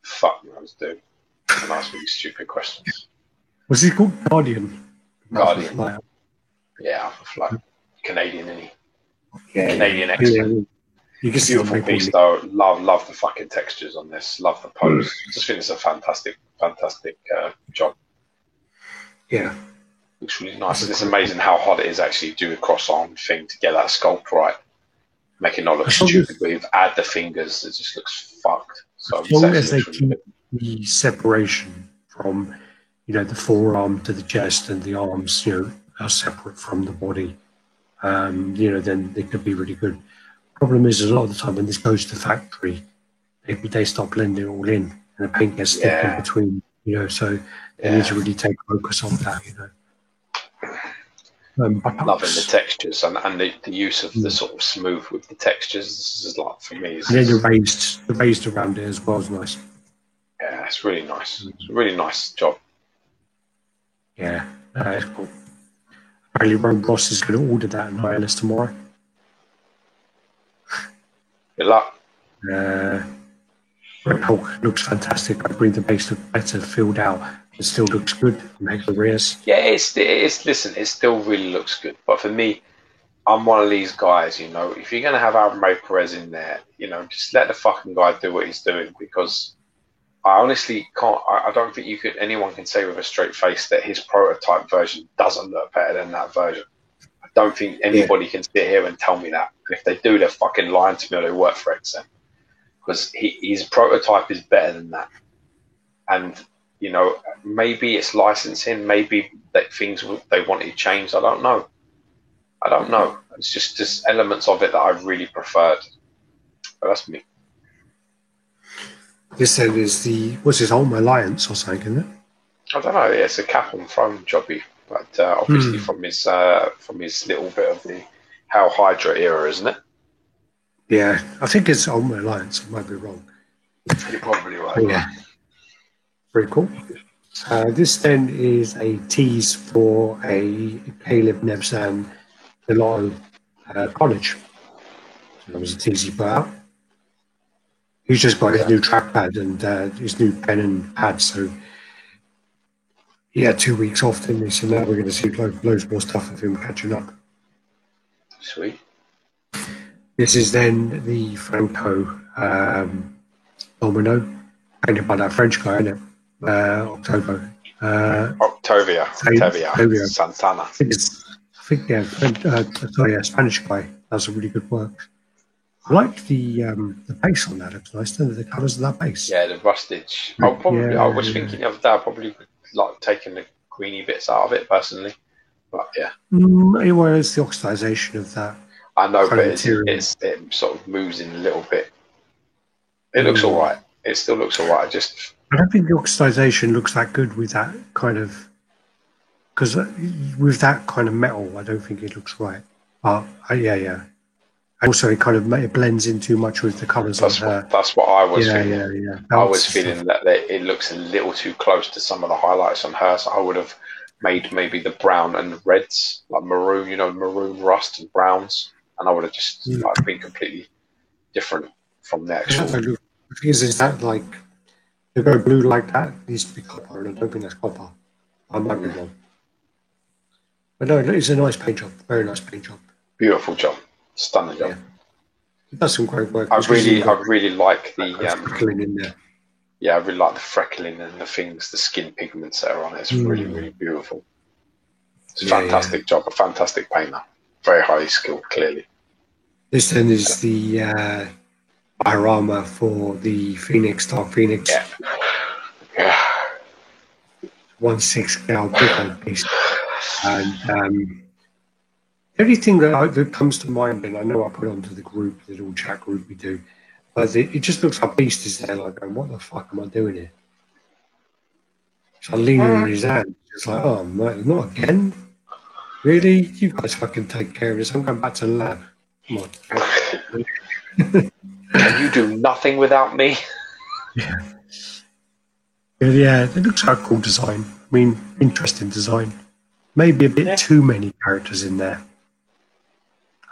Fuck knows, dude. Don't ask me these stupid questions. Was he called Guardian? Guardian. Yeah, Alpha Flight. Canadian, isn't he? Yeah. Canadian excellent. You can see beautiful piece though. Love the fucking textures on this. Love the pose. Just think it's a fantastic job. Yeah. Looks really nice. It's amazing how hard it is actually to do a cross-arm thing to get that sculpt right. make it not look stupid. But if add the fingers, it just looks fucked. So as long as they keep the separation from, the forearm to the chest and the arms, are separate from the body, then they could be really good. Problem is, a lot of the time when this goes to the factory, they start blending it all in, and the paint gets thick in between, so they need to really take focus on that, I'm loving the textures and the use of the sort of smooth with the textures. This is like, for me. And then the raised around it as well is nice. Yeah, it's really nice. It's a really nice job. Yeah, it's cool. Apparently, Ron Ross is going to order that in Nihilus tomorrow. Good luck. Red Hulk looks fantastic. I agree the base looks better filled out. It still looks good. Makes the rears. Yeah, listen, it still really looks good. But for me, I'm one of these guys, if you're going to have Alvaro Perez in there, just let the fucking guy do what he's doing, because I honestly can't, I don't think anyone can say with a straight face that his prototype version doesn't look better than that version. I don't think anybody can sit here and tell me that. And if they do, they're fucking lying to me, or they work for XM. Because his prototype is better than that. And, maybe it's licensing, maybe that things they wanted changed. I don't know. It's just elements of it that I really preferred. But that's me. This then is what's his Ultimate Alliance or something, isn't it? I don't know. It's a cap on throne jobby, but obviously from his little bit of the Hal Hydra era, isn't it? Yeah, I think it's Ultimate Alliance. I might be wrong. You're probably right. Yeah, very cool. This then is a tease for a Caleb Nebzan Delano college. So that was a tease he put out. He's just got his new trackpad and his new pen and pad, so he had 2 weeks off, didn't he? So now we're going to see loads more stuff of him catching up. Sweet. This is then the Franco Domino, painted by that French guy, isn't it? Octavia Santana. Spanish guy. That's a really good work. I like the base on that. Looks nice, doesn't it? The colours of that base. Yeah, the rustage. I was thinking the other day, I probably like taking the greeny bits out of it personally, but yeah. Well, it's the oxidization of that. I know, but it sort of moves in a little bit. It looks all right. It still looks all right. I don't think the oxidization looks that good with that kind of, because with that kind of metal, I don't think it looks right. But yeah. Also, it kind of blends in too much with the colours on her. That's what I was feeling. Yeah. I was feeling that it looks a little too close to some of the highlights on her, so I would have made maybe the brown and the reds, like maroon, maroon rust and browns, and I would have just been completely different from the actual. The thing is that like, to go blue like that needs to be copper, and I don't think that's copper. I might be wrong. But no, it's a nice paint job. Very nice paint job. Beautiful job. Stunning job. Yeah. It does some great work. I really like the freckling in there. Yeah, I really like the freckling and the skin pigments that are on it. It's really, really beautiful. It's a fantastic job, a fantastic painter. Very highly skilled, clearly. This then is the diorama for the Dark Phoenix. Yeah. 1/6 scale big piece. And everything that comes to mind, and I know I put onto the group, the little chat group we do, but it just looks like Beast is there, like going, what the fuck am I doing here? So I'm leaning on his hand, just like, oh, not again? Really? You guys fucking take care of this. I'm going back to the lab. Come on. Can you do nothing without me? Yeah. Yeah, it looks like a cool design. I mean, interesting design. Maybe a bit too many characters in there.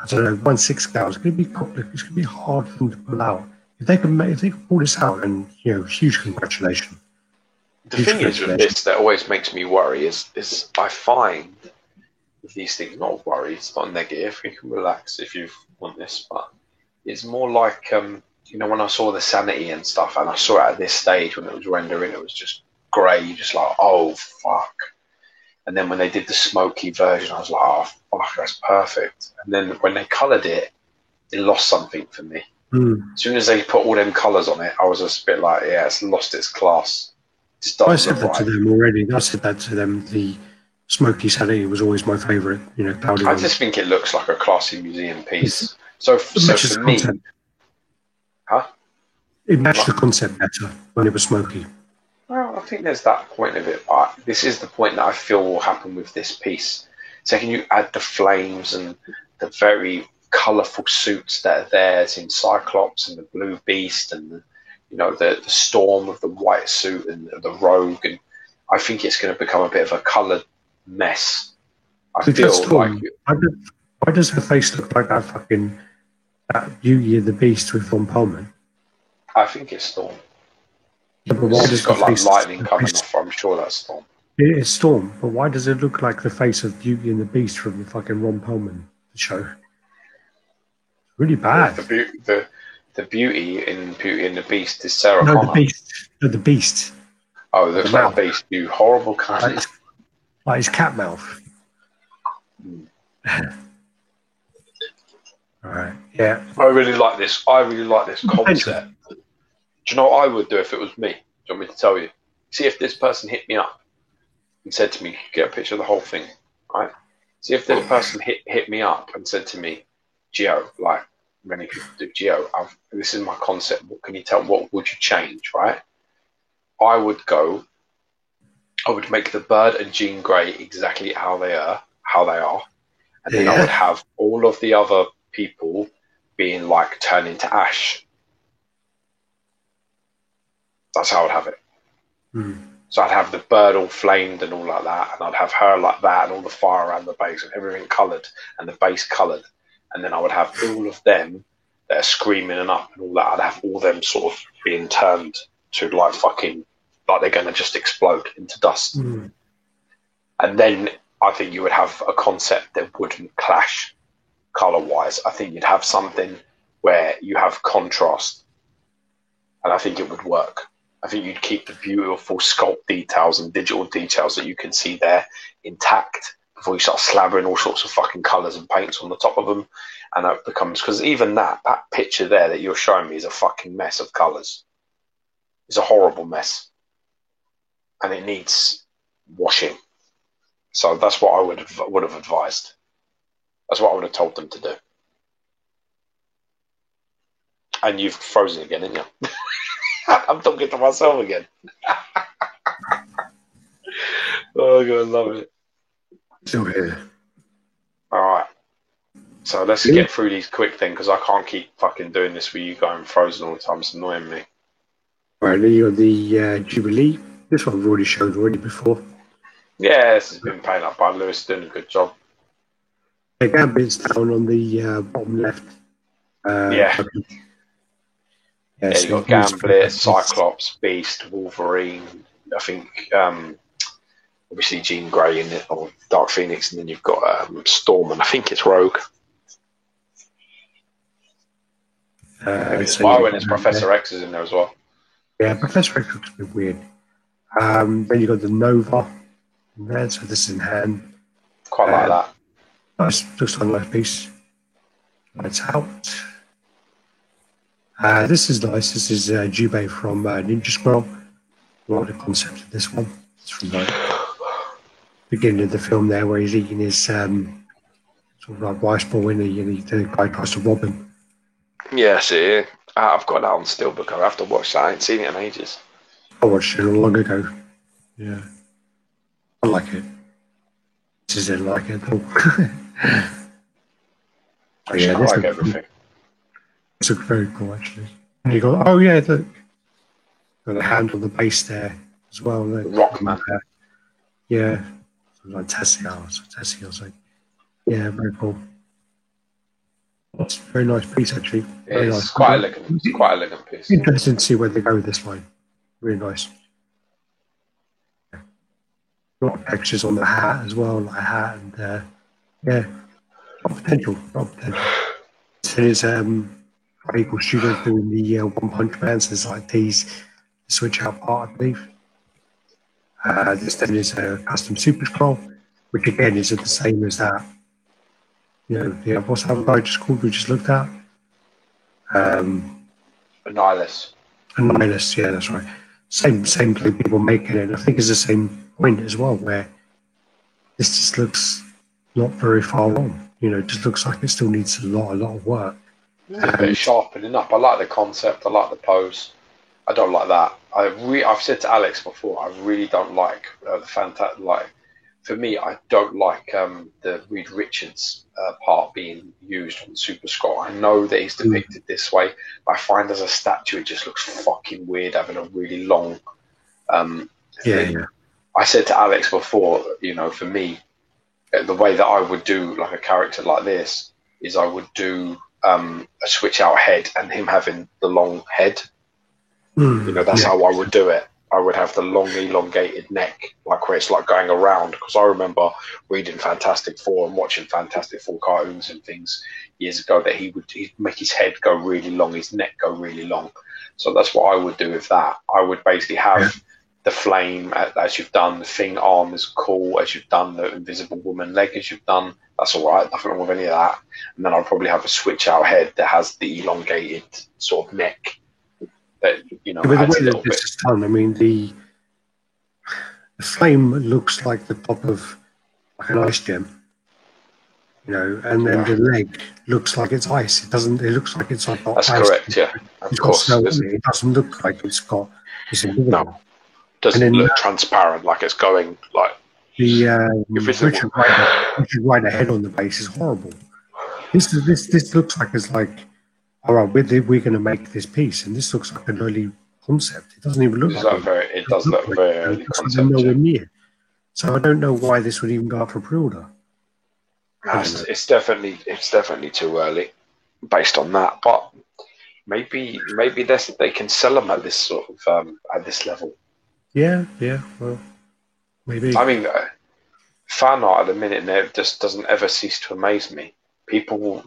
I don't know, 1/6 scale is going to be complicated. It's going to be hard for them to pull out. If they can pull this out, and huge congratulations. The thing is with this that always makes me worry is I find with these things, not worry, it's not negative. You can relax if you want this, but it's more like when I saw the Sanity and stuff, and I saw it at this stage when it was rendering, it was just grey, just like, oh fuck. And then when they did the smoky version, I was like, oh fuck, that's perfect. And then when they coloured it, it lost something for me. Mm. As soon as they put all them colours on it, I was just a bit like, yeah, it's lost its class. It just I doesn't said look that right. to them already. I said that to them. The Smoky Sanity was always my favourite. You know, I just think it looks like a classy museum piece. So for me, concept. huh? It matched the concept better when it was smoky. Well, I think there's that point of it, but this is the point that I feel will happen with this piece. So can you add the flames and the very colourful suits that are there in Cyclops and the Blue Beast and the Storm of the white suit and the Rogue, and I think it's going to become a bit of a coloured mess. I feel like why does her face look like that Beauty and the Beast with Ron Perlman? I think it's Storm. Yeah, but why it's got like lightning coming off. I'm sure that's Storm. It is Storm, but why does it look like the face of Beauty and the Beast from the fucking Ron Perlman show? It's really bad. The beauty in Beauty and the Beast is Sarah Connor. The Beast. Oh, it looks like a beast, you horrible cunt. Like his cat mouth. Alright, yeah. I really like this concept. Do you know what I would do if it was me? Do you want me to tell you? See if this person hit me up and said to me, get a picture of the whole thing, right? See if this person hit me up and said to me, Gio, like many people do, Gio, this is my concept. What can you tell? What would you change, right? I would make the Bird and Jean Grey exactly how they are, and then I would have all of the other people being like turned into ash. That's how I'd have it. So I'd have the bird all flamed and all like that, and I'd have her like that, and all the fire around the base and everything coloured, and the base coloured, and then I would have all of them that are screaming and up and all that. I'd have all them sort of being turned to like they're going to just explode into dust. And then I think you would have a concept that wouldn't clash colour-wise. I think you'd have something where you have contrast, and I think it would work. I think you'd keep the beautiful sculpt details and digital details that you can see there intact before you start slabbering all sorts of fucking colours and paints on the top of them. And that becomes, because even that picture there that you're showing me is a fucking mess of colours. It's a horrible mess. And it needs washing. So that's what I would have advised. That's what I would have told them to do. And you've frozen again, didn't you? I'm talking to myself again. Oh, God, I love it. Still here. All right. So let's get through these quick then, because I can't keep fucking doing this with you going frozen all the time. It's annoying me. Right, then you got the Jubilee. This one I've already showed before. Yeah, this has been painted up by Lewis, doing a good job. The Gambit's down on the bottom left. Yeah, you got Gambit, Cyclops, Beast, Wolverine. I think obviously Jean Grey in it, or Dark Phoenix, and then you've got Storm, and I think it's Rogue. Maybe it's and it's Professor X is in there as well. Yeah, Professor X looks a bit weird. Then you got the Nova in there, so this is in hand. Quite like that. Nice, looks like a nice piece. Lights out. This is nice. This is Jubei from Ninja Scroll. I like the concept of this one. It's from the beginning of the film there, where he's eating his sort of like rice ball, and the guy tries to rob him. Yeah, see, I've got that on Steelbook. I have to watch that. I ain't seen it in ages. I watched it long ago. Yeah, I like it. Just didn't like it at all. I like everything. This looks very cool, actually. And you got, oh yeah, look, got a hand on the base there as well. Look. Rockman. Yeah, like Tessios. Like, yeah, very cool. It's a very nice piece, actually. Very it's nice. Quite elegant. It's quite an elegant piece. Interesting to see where they go with this line. Really nice. A lot of textures on the hat as well, like a hat, and yeah, a lot of potential. So it's equal studios doing the One Punch Man, so there's like these switch out part, I believe. This then is a custom Super Scroll, which again is the same as that. You know, what's that guy just called we just looked at? Annihilus. Annihilus, yeah, that's right. Same people making it. I think it's the same point as well, where this just looks not very far on. It just looks like it still needs a lot of work. A bit of sharpening up. I like the concept. I like the pose. I don't like that. I've said to Alex before, I really don't like the fantastic. Like, for me, I don't like the Reed Richards part being used on Super Scroll. I know that he's depicted this way, but I find as a statue, it just looks fucking weird having a really long thing. Yeah. I said to Alex before, for me, the way that I would do like a character like this is I would do a switch out head and him having the long head. That's how I would do it. I would have the long elongated neck, like where it's like going around. Because I remember reading Fantastic Four and watching Fantastic Four cartoons and things years ago that he'd make his head go really long, his neck go really long. So that's what I would do with that. I would basically have the flame as you've done, the thing arm is cool as you've done, the Invisible Woman leg as you've done. That's all right, nothing wrong with any of that. And then I'd probably have a switch out head that has the elongated sort of neck. That, the way that this is done, I mean, the flame looks like the top of like an ice gem, and then the leg looks like it's ice. It doesn't. It looks like it's like that's ice. Correct. Yeah, of course. It doesn't look like it's got. No, doesn't look transparent like it's going like. The Richard Rider head on the base is horrible. This looks like it's like. All right, we're going to make this piece, and this looks like an early concept. It doesn't even look like it. It does look very early concept. Nowhere near. So I don't know why this would even go up for pre-order. No, it's definitely too early, based on that. But maybe they can sell them at this sort of at this level. Yeah. Well, maybe. I mean, fan art at the minute there just doesn't ever cease to amaze me. People will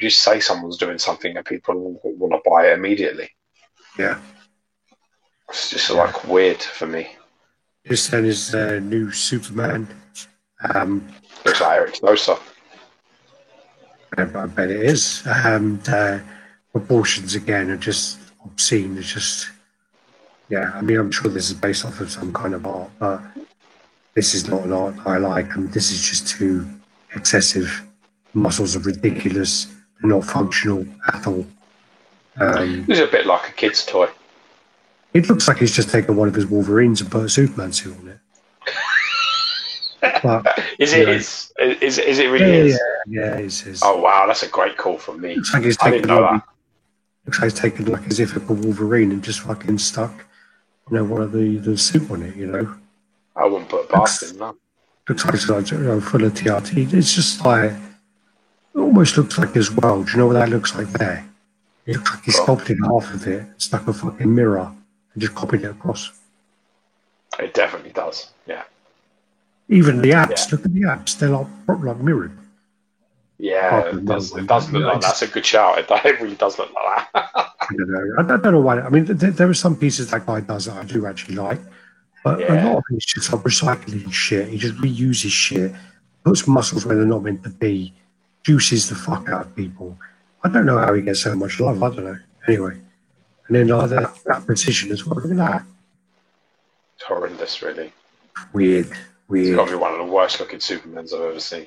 just say someone's doing something and people will want to buy it immediately. Yeah. It's just like weird for me. This then is new Superman. Looks like Eric Nosa. I bet it is. And proportions again are just obscene. It's just, I mean, I'm sure this is based off of some kind of art, but this is not an art I like, and this is just too excessive. Muscles are ridiculous. They're not functional at all. It's a bit like a kid's toy. It looks like he's just taken one of his Wolverines and put a Superman suit on it. But, is it really? Yeah, it is. Oh wow, that's a great call from me. Looks like he's taken, I didn't know that. Looks like he's taken like as if it were Wolverine and just fucking stuck, one of the suit on it. I wouldn't put a past him, no. Looks like it's like full of TRT. It's just like. It almost looks like as well. Do you know what that looks like there? It looks like he sculpted half of it, stuck a fucking mirror, and just copied it across. It definitely does, yeah. Even the apps, look at the apps, they're like mirrored. Yeah, it does look like that. That's a good shout. It really does look like that. I don't know why. I mean, there are some pieces that guy does that I do actually like, but a lot of it's just like recycling shit. He just reuses shit, puts muscles where they're not meant to be, juices the fuck out of people. I don't know how he gets so much love. I don't know. Anyway, and then that precision as well. Look at that. It's horrendous, really. Weird. It's got to be one of the worst looking Supermans I've ever seen.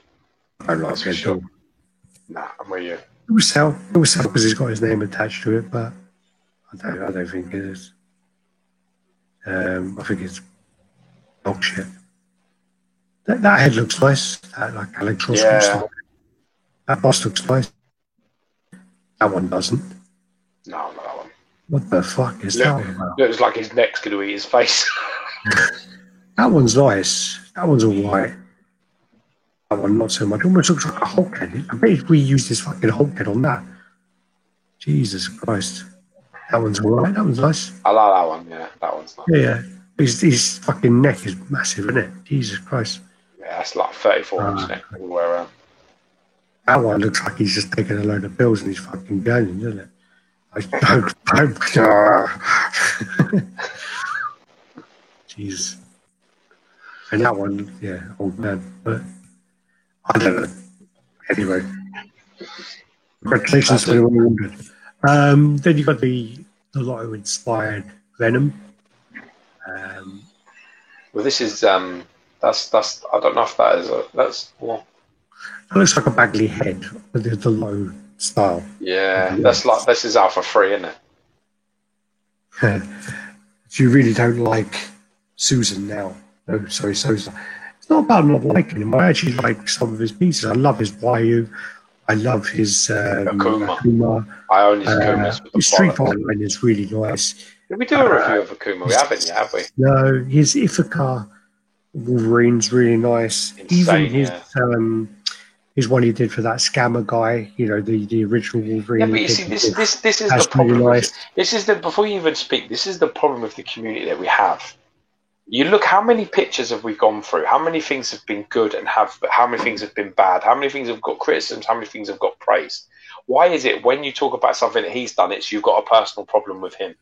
I like it. Sure. Nah, I'm with you. It was sell because he's got his name attached to it, but I don't think it is. I think it's dog shit. That head looks nice. That like Alex Ross stuff. That boss looks nice. That one doesn't. No, not that one. What the fuck is that one about? Looks like his neck's going to eat his face. That one's nice. That one's all right. That one, not so much. It almost looks like a Hulk head. I bet if we used this fucking Hulk head on that. Jesus Christ. That one's all right. That one's nice. I like that one, yeah. That one's nice. Yeah. His fucking neck is massive, isn't it? Jesus Christ. Yeah, it's like 34-inch neck all the way around. That one looks like he's just taking a load of pills and he's fucking going, doesn't it? Jeez. And that one, old man. But I don't know. Anyway, congratulations to anyone who ordered. Then you've got the Lotto inspired Venom. Well, this is that's I don't know if that is that's well. It looks like a Bagley head with the Lotto style. Yeah, that's like this is Alpha 3, isn't it? If you really don't like Susan now, no, sorry, Sosa. It's not about not liking him. I actually like some of his pieces. I love his Ryu. I love his Akuma. I own his Akumas. His Street Fighter line is really nice. Did we do a review of Akuma? We haven't yet, have we? No, his Ithaca Wolverine's really nice. Insane, even his one he did for that scammer guy, you know, the original Wolverine. Yeah, but you see, this is the problem. Really nice. This is the before you even speak. This is the problem with the community that we have. You look, how many pictures have we gone through? How many things have been good and how many things have been bad? How many things have got criticisms? How many things have got praise? Why is it when you talk about something that he's done, it's you've got a personal problem with him?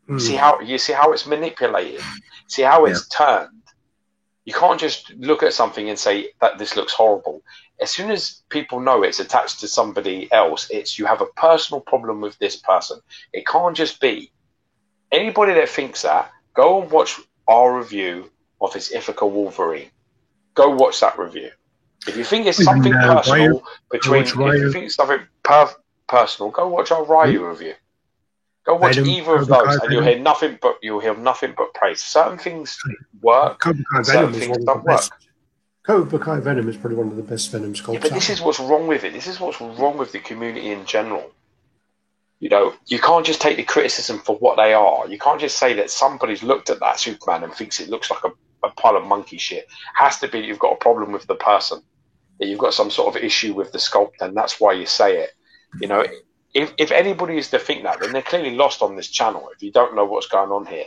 You see how it's manipulated. See how it's turned. You can't just look at something and say that this looks horrible. As soon as people know it's attached to somebody else, it's you have a personal problem with this person. It can't just be anybody that thinks that. Go and watch our review of his Ithaca Wolverine. Go watch that review. If you think it's something personal if you think it's something personal, go watch our Ryu review. Go watch either of those, and you'll hear nothing but praise. Certain things work, certain things don't work. Cobra Kai Venom is probably one of the best Venom sculpts. Yeah, but this is what's wrong with it. This is what's wrong with the community in general. You know, you can't just take the criticism for what they are. You can't just say that somebody's looked at that Superman and thinks it looks like a pile of monkey shit. It has to be that you've got a problem with the person, that you've got some sort of issue with the sculpt, and that's why you say it. You know, if anybody is to think that, then they're clearly lost on this channel if you don't know what's going on here.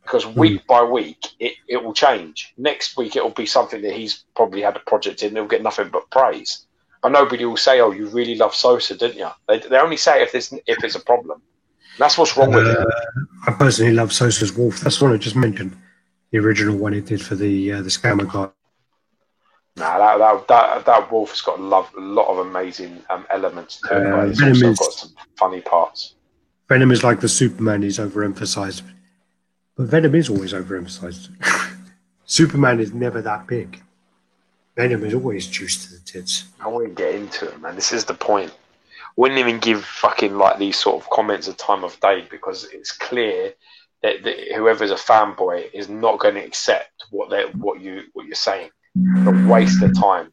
Because week by week, it will change. Next week, it will be something that he's probably had a project in. He'll get nothing but praise. And nobody will say, "Oh, you really love Sosa, didn't you?" They only say if there's a problem. That's what's wrong with it. I personally love Sosa's Wolf. That's what I just mentioned. The original one he did for the scammer guy. Nah, that Wolf has got a lot of amazing elements to it. But it's also got some funny parts. Venom is like the Superman. He's overemphasized. But Venom is always overemphasized. Superman is never that big. Venom is always juiced to the tits. I wouldn't get into it, man. This is the point. Wouldn't even give fucking like these sort of comments a time of day because it's clear that whoever's a fanboy is not going to accept what you're saying. They'll waste their time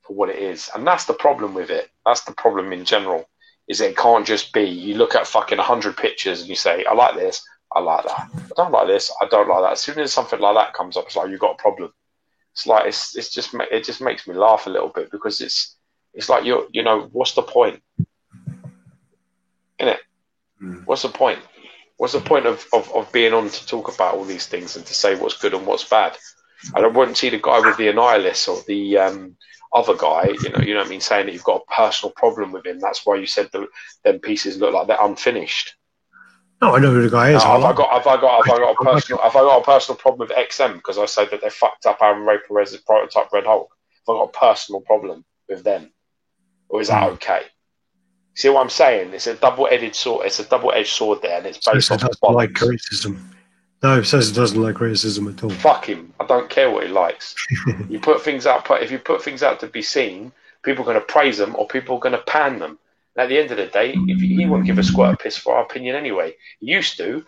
for what it is, and that's the problem with it. That's the problem in general. Is it can't just be you look at fucking 100 pictures and you say I like this. I like that. I don't like this. I don't like that. As soon as something like that comes up, it's like you've got a problem. It's like it just makes me laugh a little bit because it's like you know what's the point, innit? What's the point? What's the point of being on to talk about all these things and to say what's good and what's bad? I don't want to see the guy with the Annihilus or the other guy, you know what I mean, saying that you've got a personal problem with him. That's why you said them pieces look like they're unfinished. No, I know who the guy is. Have I got a personal problem with XM because I said that they fucked up Aaron Ray Perez's prototype Red Hulk? Have I got a personal problem with them, or is that okay? See what I'm saying? It's a double-edged sword. It's a double-edged sword there, and it's based off doesn't like criticism. No, Cesar doesn't like criticism at all. Fuck him. I don't care what he likes. You put things out. If you put things out to be seen, people are going to praise them or people are going to pan them. And at the end of the day, he won't give a squirt of piss for our opinion anyway. We used to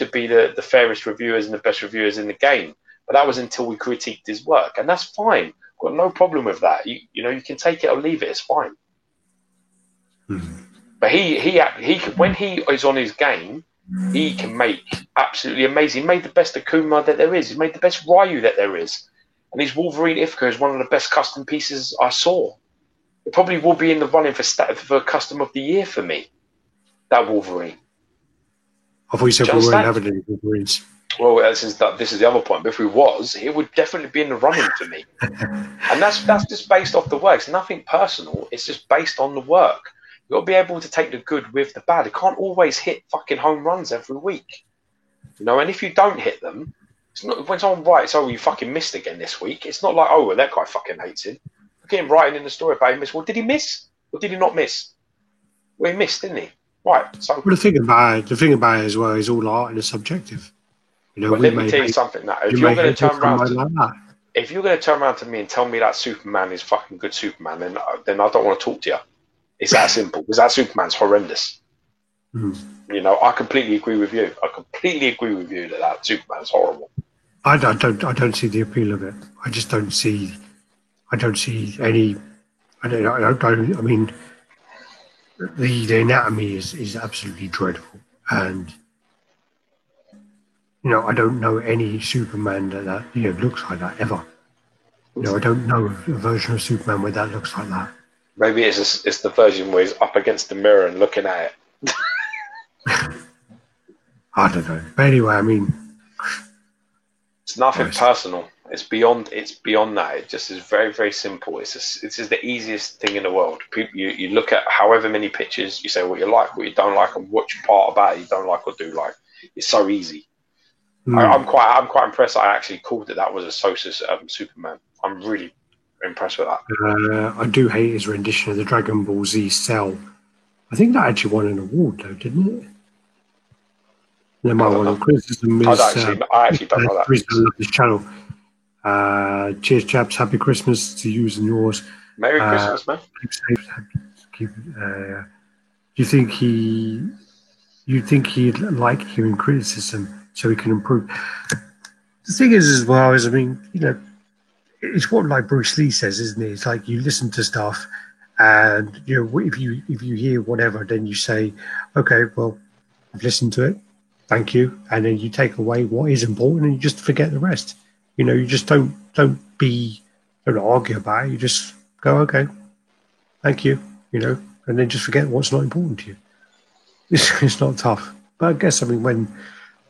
be the fairest reviewers and the best reviewers in the game, but that was until we critiqued his work, and that's fine. I've got no problem with that. You know, you can take it or leave it. It's fine. But he when he is on his game, he can make absolutely amazing. He made the best Akuma that there is. He made the best Ryu that there is, and his Wolverine Ithaca is one of the best custom pieces I saw. It probably will be in the running for custom of the year for me. That Wolverine. I thought you said we weren't having any Wolverines. Well, this is the other point. But if we was, it would definitely be in the running for me. And that's just based off the work. It's nothing personal. It's just based on the work. You've got to be able to take the good with the bad. It can't always hit fucking home runs every week. You know, and if you don't hit them, it's not when someone writes, "Oh, you fucking missed again this week." It's not like, "Oh, well, that guy fucking hates him." Look at him writing in the story about him miss. Well, did he miss or did he not miss? Well, he missed, didn't he? Right. So well, the thing about it as well is all art and it's subjective. You know, well, let me tell you something now. If you're going to turn around if you're going to turn around to me and tell me that Superman is fucking good Superman, then I don't want to talk to you. It's that simple. Because that Superman's horrendous. You know, I completely agree with you. I completely agree with you that Superman's horrible. I don't see the appeal of it. I just don't see. I don't see any. I mean, the anatomy is absolutely dreadful, and you know, I don't know any Superman that you know looks like that ever. You know, I don't know a version of Superman where that looks like that. Maybe it's the version where he's up against the mirror and looking at it. I don't know. But anyway, I mean, it's nothing personal. It's beyond that. It just is very, very simple. It's just the easiest thing in the world. People, you look at however many pictures, you say what you like, what you don't like, and which part about it you don't like or do like. It's so easy. I'm quite impressed. I actually called it that was a Sosa Superman. I'm really impressed with that. I do hate his rendition of the Dragon Ball Z Cell. I think that actually won an award, though, didn't it? There might want criticism. I actually don't know that. Of this channel. Cheers, chaps. Happy Christmas to you and yours. Merry Christmas, man. Do you think he'd like hearing criticism so he can improve? The thing is, as well, is I mean, you know, it's what like Bruce Lee says, isn't it? It's like you listen to stuff, and you know, if you hear whatever, then you say, okay, well, I've listened to it. Thank you, and then you take away what is important, and you just forget the rest. You know, you just don't argue about it. You just go, okay, thank you. You know, and then just forget what's not important to you. It's not tough, but I guess I mean when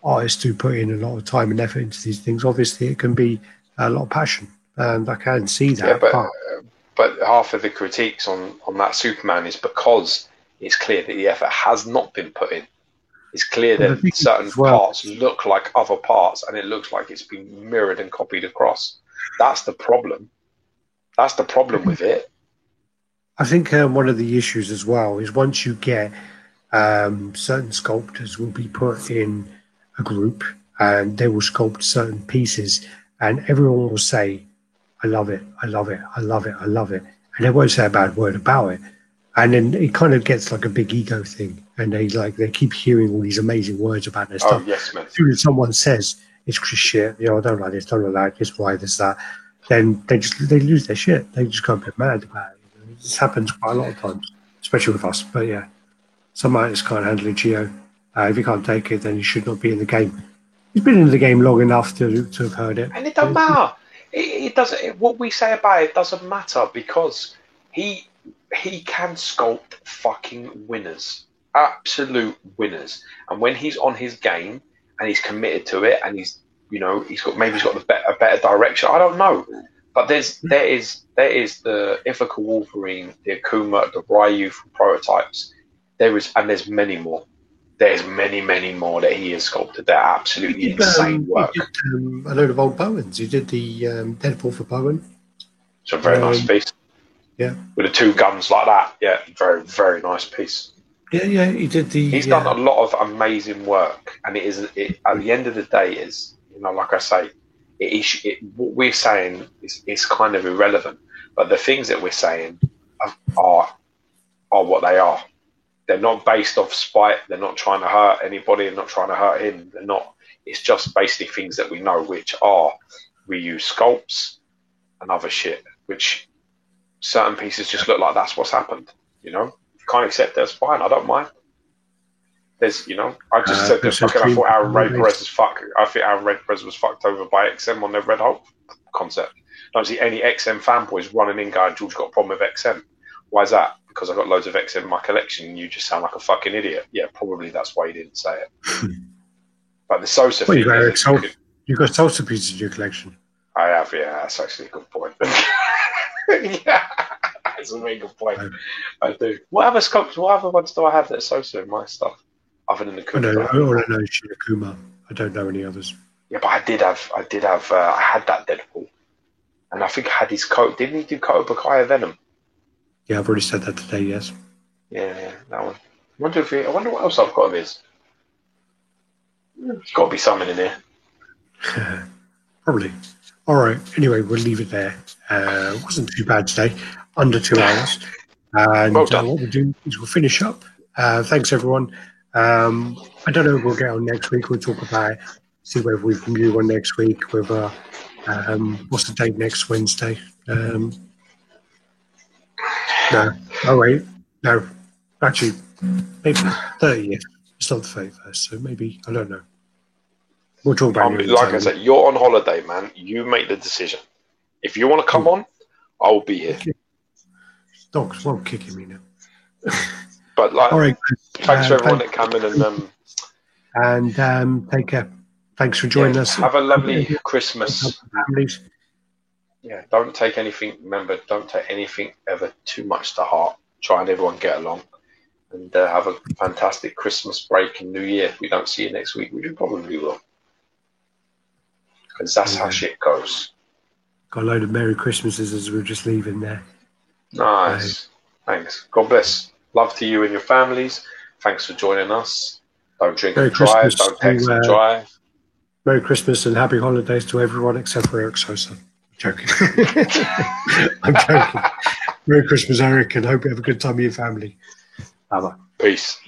artists do put in a lot of time and effort into these things, obviously it can be a lot of passion, and I can see that. Yeah, but half of the critiques on that Superman is because it's clear that the effort has not been put in. It's clear that certain parts look like other parts, and it looks like it's been mirrored and copied across. That's the problem. That's the problem with it. I think one of the issues as well is once you get certain sculptors will be put in a group and they will sculpt certain pieces, and everyone will say, I love it, I love it, I love it, I love it. And they won't say a bad word about it. And then it kind of gets like a big ego thing, and they keep hearing all these amazing words about their stuff. Oh yes, man. As soon as someone says it's shit, you know, I don't like this, don't like this, why this, that, then they lose their shit. They just go a bit mad about it. This happens quite a lot of times, especially with us. But yeah, some artists can't handle it, Gio. If you can't take it, then you should not be in the game. He's been in the game long enough to have heard it. And it doesn't matter. It doesn't. What we say about it doesn't matter because he can sculpt fucking winners, absolute winners. And when he's on his game and he's committed to it, and he's got a better direction. I don't know, but there is the Ithaca Wolverine, the Akuma, the Ryu from Prototypes. There's many more. There's many more that he has sculpted. They're absolutely insane work. He did a load of old Bowens. He did the Deadpool for Bowen. It's a very nice piece. Yeah. With the two guns like that. Yeah, very, very nice piece. Yeah, he did the... He's done a lot of amazing work. And at the end of the day is, like I say, what we're saying is kind of irrelevant. But the things that we're saying are what they are. They're not based off spite. They're not trying to hurt anybody. They're not trying to hurt him. They're not. It's just basically things that we know, which are reuse sculpts and other shit, which certain pieces just look like that's what's happened. If you can't accept that's fine. I don't mind. There's, I just said this fucking. I thought Aaron Ray Perez is fuck. I think Aaron Ray Perez was fucked over by XM on their Red Hulk concept. Don't see any XM fanboys running in going, George got a problem with XM. Why is that? Because I've got loads of XM in my collection and you just sound like a fucking idiot. Yeah, probably that's why you didn't say it. But the Sosa thing... You've got Sosa pieces in your collection. I have, yeah. That's actually a good point. Yeah, that's a very good point. I do. What other ones do I have that are Sosa in my stuff? Other than the Kuma? All I know is Shirokuma. I don't know any others. Yeah, but I had that Deadpool. And I think I had his coat. Didn't he do Koto Bakaya Venom? Yeah, I've already said that today, yes. Yeah, that one. I wonder what else I've got of his. There's got to be something in there. Probably. All right. Anyway, we'll leave it there. It wasn't too bad today. Under 2 hours. And Well done. what we'll do is we'll finish up. Thanks, everyone. I don't know if we'll get on next week. We'll talk about see whether we can do one next week with what's the date next Wednesday? No. Oh wait. No. Actually, maybe 30th. It's not the 31st, so maybe I don't know. We'll talk about it. Like I said, you're on holiday, man. You make the decision. If you want to come on, I will be here. Dogs won't kick me now. But like, all right. Thanks for everyone that came in and take care. Thanks for joining us. Have a lovely Christmas. Families. Yeah, don't take anything. Remember, don't take anything ever too much to heart. Try and everyone get along, and have a fantastic Christmas break and New Year. If we don't see you next week, which we probably will, because that's how shit goes. Got a load of Merry Christmases as we're just leaving there. Nice. Thanks. God bless. Love to you and your families. Thanks for joining us. Don't drink and drive. Don't text and drive. Merry Christmas and happy holidays to everyone except for Eric Sosa. I'm joking. I'm joking. Merry Christmas, Eric, and hope you have a good time with your family. Bye-bye. Peace.